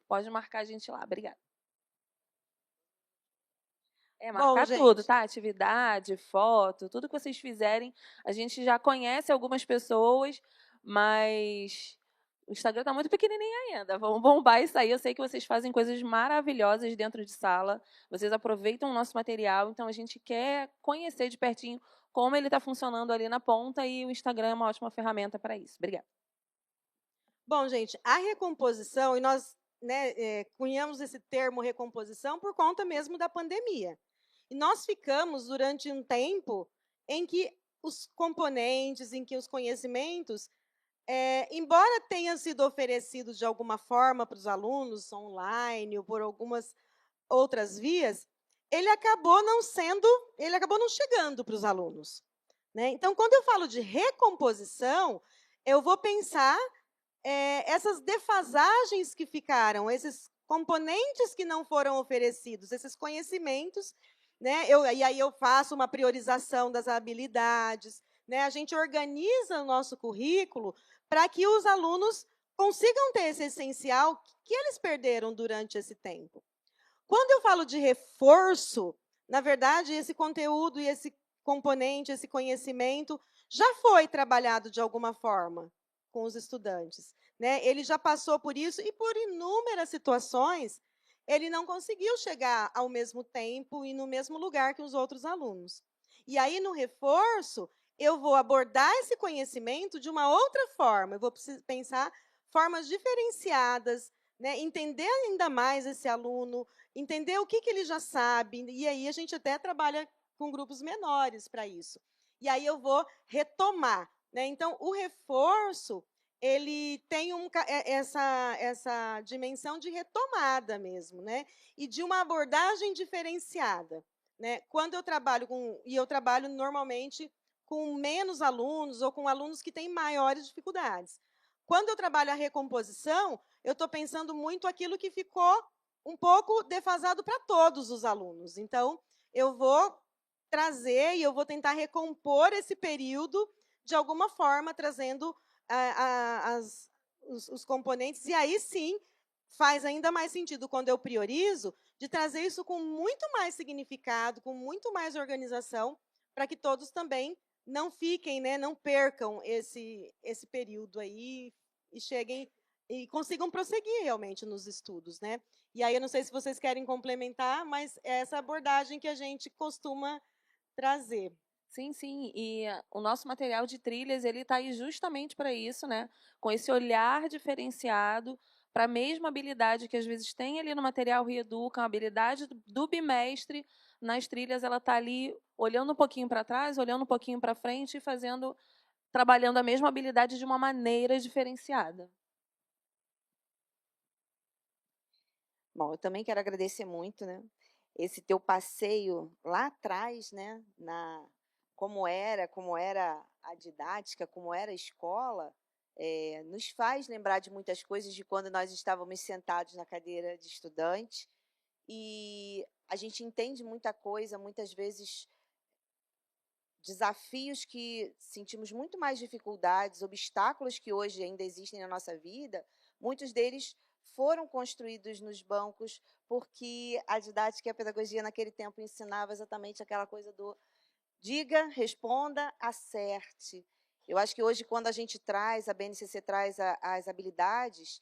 Pode marcar a gente lá. Obrigada. Marcar tudo, tá? Atividade, foto, tudo que vocês fizerem. A gente já conhece algumas pessoas, mas o Instagram está muito pequenininho ainda. Vamos bombar isso aí. Eu sei que vocês fazem coisas maravilhosas dentro de sala. Vocês aproveitam o nosso material, então a gente quer conhecer de pertinho como ele está funcionando ali na ponta e o Instagram é uma ótima ferramenta para isso. Obrigada. Bom, gente, a recomposição, e nós cunhamos esse termo recomposição por conta mesmo da pandemia. E nós ficamos durante um tempo em que os componentes, em que os conhecimentos, embora tenham sido oferecidos de alguma forma para os alunos, online ou por algumas outras vias, ele acabou não chegando para os alunos. Né? Então, quando eu falo de recomposição, eu vou pensar essas defasagens que ficaram, esses componentes que não foram oferecidos, esses conhecimentos, né? E aí eu faço uma priorização das habilidades, né? A gente organiza o nosso currículo para que os alunos consigam ter esse essencial que eles perderam durante esse tempo. Quando eu falo de reforço, na verdade, esse conteúdo e esse componente, esse conhecimento, já foi trabalhado de alguma forma com os estudantes. Né? Ele já passou por isso e por inúmeras situações, ele não conseguiu chegar ao mesmo tempo e no mesmo lugar que os outros alunos. E aí, no reforço, eu vou abordar esse conhecimento de uma outra forma, eu vou pensar formas diferenciadas, né? Entender ainda mais esse aluno, entender o que ele já sabe, e aí a gente até trabalha com grupos menores para isso. E aí eu vou retomar. Né? Então, o reforço, ele tem essa dimensão de retomada mesmo, né? E de uma abordagem diferenciada. Né? Quando eu trabalho e eu trabalho normalmente com menos alunos ou com alunos que têm maiores dificuldades. Quando eu trabalho a recomposição, eu estou pensando muito aquilo que ficou um pouco defasado para todos os alunos. Então, eu vou trazer e eu vou tentar recompor esse período de alguma forma, trazendo os componentes. E aí, sim, faz ainda mais sentido, quando eu priorizo, de trazer isso com muito mais significado, com muito mais organização, para que todos também não fiquem, né, não percam esse período aí e cheguem e consigam prosseguir realmente nos estudos. Né? E aí, eu não sei se vocês querem complementar, mas é essa abordagem que a gente costuma trazer. Sim, sim, e o nosso material de trilhas, ele está aí justamente para isso, né? Com esse olhar diferenciado para a mesma habilidade que às vezes tem ali no material Reeduca, a habilidade do bimestre, nas trilhas ela está ali olhando um pouquinho para trás, olhando um pouquinho para frente e trabalhando a mesma habilidade de uma maneira diferenciada. Bom, eu também quero agradecer muito, né, esse teu passeio lá atrás, né, como era a didática, como era a escola, nos faz lembrar de muitas coisas de quando nós estávamos sentados na cadeira de estudante, e a gente entende muita coisa, muitas vezes desafios que sentimos muito mais dificuldades, obstáculos que hoje ainda existem na nossa vida, muitos deles foram construídos nos bancos porque a didática e a pedagogia naquele tempo ensinava exatamente aquela coisa do diga, responda, acerte. Eu acho que hoje, quando a gente traz, a BNCC traz as habilidades,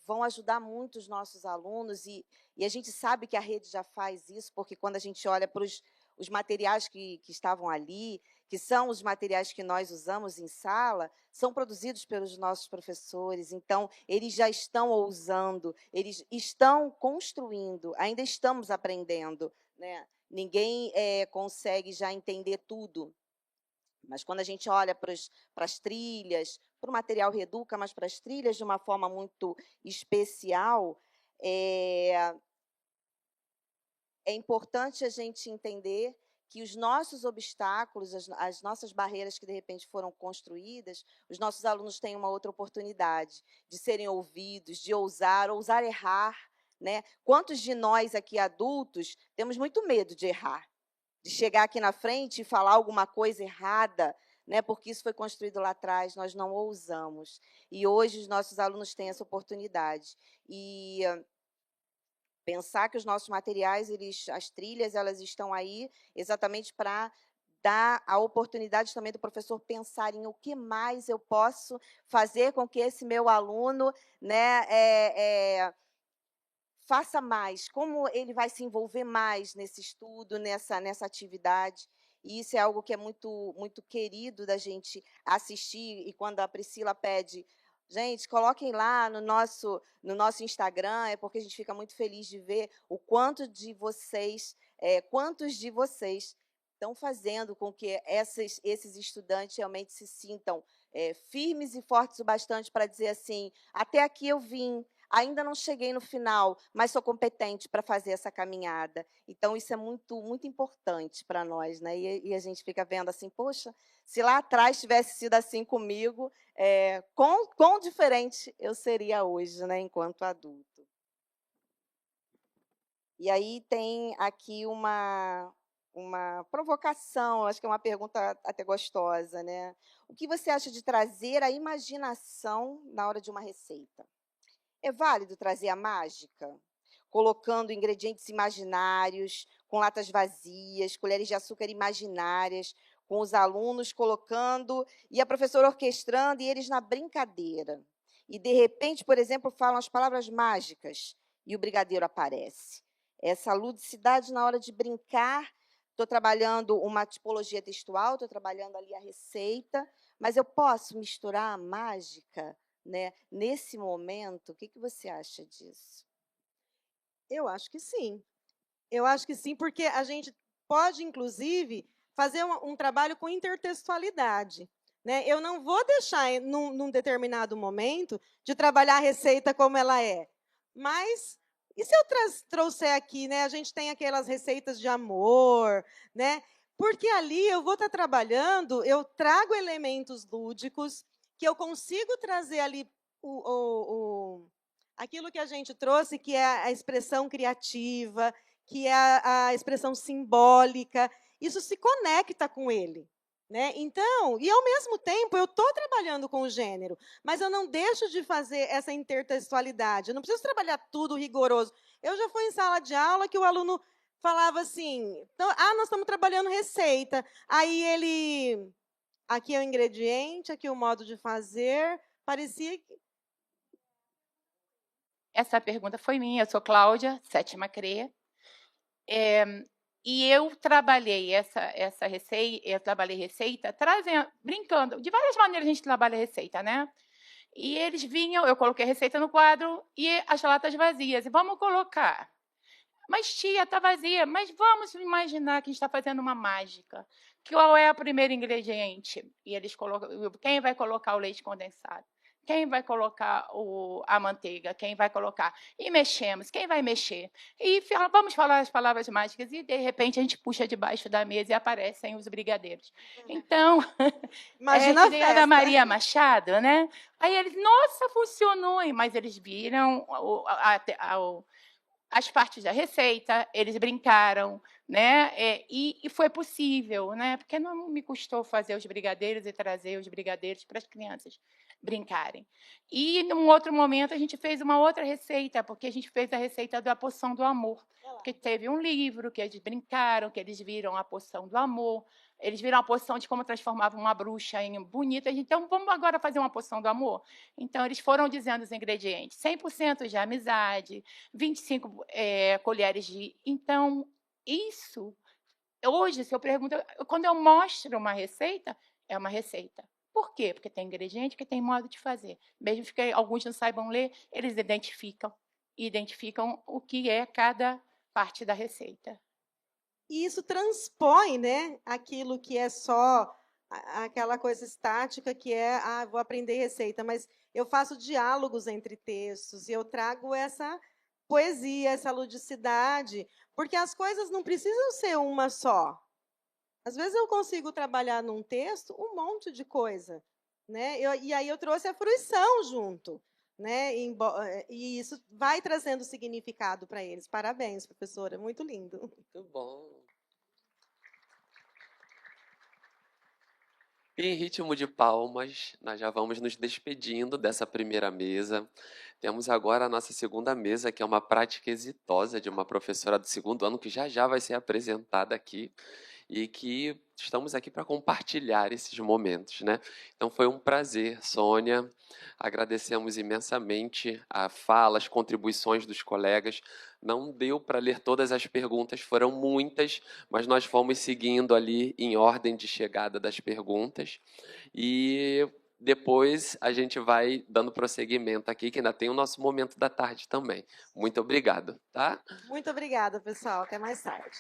vão ajudar muito os nossos alunos, e a gente sabe que a rede já faz isso, porque quando a gente olha para os materiais que estavam ali, que são os materiais que nós usamos em sala, são produzidos pelos nossos professores, então eles já estão ousando, eles estão construindo, ainda estamos aprendendo, né? Ninguém consegue já entender tudo, mas quando a gente olha para as trilhas, para o material Reduca, mas para as trilhas de uma forma muito especial, é importante a gente entender que os nossos obstáculos, as nossas barreiras que, de repente, foram construídas, os nossos alunos têm uma outra oportunidade de serem ouvidos, de ousar errar, né? Quantos de nós aqui, adultos, temos muito medo de errar, de chegar aqui na frente e falar alguma coisa errada, né? Porque isso foi construído lá atrás, nós não ousamos. E hoje os nossos alunos têm essa oportunidade. E pensar que os nossos materiais, as trilhas, elas estão aí exatamente para dar a oportunidade também do professor pensar em o que mais eu posso fazer com que esse meu aluno, né, faça mais, como ele vai se envolver mais nesse estudo, nessa atividade. E isso é algo que é muito, muito querido da gente assistir, e quando a Priscila pede, gente, coloquem lá no nosso Instagram, é porque a gente fica muito feliz de ver o quantos de vocês estão fazendo com que esses estudantes realmente se sintam firmes e fortes o bastante para dizer assim, até aqui eu vim, ainda não cheguei no final, mas sou competente para fazer essa caminhada. Então, isso é muito, muito importante para nós, né? E a gente fica vendo assim, poxa, se lá atrás tivesse sido assim comigo, quão diferente eu seria hoje, né, enquanto adulto. E aí tem aqui uma provocação, acho que é uma pergunta até gostosa, né? O que você acha de trazer a imaginação na hora de uma receita? É válido trazer a mágica, colocando ingredientes imaginários, com latas vazias, colheres de açúcar imaginárias, com os alunos colocando, e a professora orquestrando, e eles na brincadeira. E, de repente, por exemplo, falam as palavras mágicas, e o brigadeiro aparece. Essa ludicidade na hora de brincar, estou trabalhando uma tipologia textual, estou trabalhando ali a receita, mas eu posso misturar a mágica, né, nesse momento? O que você acha disso? Eu acho que sim. Eu acho que sim, porque a gente pode, inclusive, fazer um trabalho com intertextualidade, né? Eu não vou deixar, num determinado momento, de trabalhar a receita como ela é. Mas, e se eu trouxer aqui, né? A gente tem aquelas receitas de amor, né? Porque ali eu vou estar trabalhando, eu trago elementos lúdicos, que eu consigo trazer ali aquilo que a gente trouxe, que é a expressão criativa, que é a expressão simbólica, isso se conecta com ele, né? Então, e ao mesmo tempo, eu estou trabalhando com o gênero, mas eu não deixo de fazer essa intertextualidade, eu não preciso trabalhar tudo rigoroso. Eu já fui em sala de aula que o aluno falava assim, então, nós estamos trabalhando receita, aí ele, aqui é o ingrediente, aqui é o modo de fazer, parecia que... Essa pergunta foi minha, eu sou Cláudia, 7ª CRE. E eu trabalhei essa receita, brincando. De várias maneiras a gente trabalha a receita, né? E eles vinham, eu coloquei a receita no quadro e as latas vazias. E vamos colocar. Mas, tia, está vazia. Mas vamos imaginar que a gente está fazendo uma mágica. Qual é o primeiro ingrediente? E eles colocam, quem vai colocar o leite condensado? Quem vai colocar a manteiga? Quem vai colocar? E mexemos. Quem vai mexer? E vamos falar as palavras mágicas. E, de repente, a gente puxa debaixo da mesa e aparecem os brigadeiros. Então, Imagina a essa ideia da festa. Maria Machado, né? Aí eles, nossa, funcionou. Mas eles viram as partes da receita, eles brincaram, né? E foi possível, né? Porque não me custou fazer os brigadeiros e trazer os brigadeiros para as crianças brincarem. E, num outro momento, a gente fez uma outra receita, porque a gente fez a receita da poção do amor. Porque teve um livro que eles brincaram, que eles viram a poção do amor, eles viram a poção de como transformava uma bruxa em bonita. Então, vamos agora fazer uma poção do amor? Então, eles foram dizendo os ingredientes. 100% de amizade, 25 colheres de... Então, isso... Hoje, se eu pergunto... Quando eu mostro uma receita, é uma receita. Por quê? Porque tem ingrediente, porque tem modo de fazer. Mesmo que alguns não saibam ler, eles identificam o que é cada parte da receita. E isso transpõe, né, aquilo que é só aquela coisa estática que é, vou aprender receita, mas eu faço diálogos entre textos e eu trago essa poesia, essa ludicidade, porque as coisas não precisam ser uma só. Às vezes eu consigo trabalhar num texto um monte de coisa, né? E aí eu trouxe a fruição junto, né? E isso vai trazendo significado para eles. Parabéns, professora, muito lindo. Muito bom. E em ritmo de palmas, nós já vamos nos despedindo dessa primeira mesa. Temos agora a nossa segunda mesa, que é uma prática exitosa de uma professora do segundo ano, que já vai ser apresentada aqui, e que estamos aqui para compartilhar esses momentos, né? Então foi um prazer, Sônia. Agradecemos imensamente a fala, as contribuições dos colegas. Não deu para ler todas as perguntas, foram muitas, mas nós fomos seguindo ali em ordem de chegada das perguntas. E depois a gente vai dando prosseguimento aqui, que ainda tem o nosso momento da tarde também. Muito obrigado, tá? Muito obrigada, pessoal. Até mais tarde.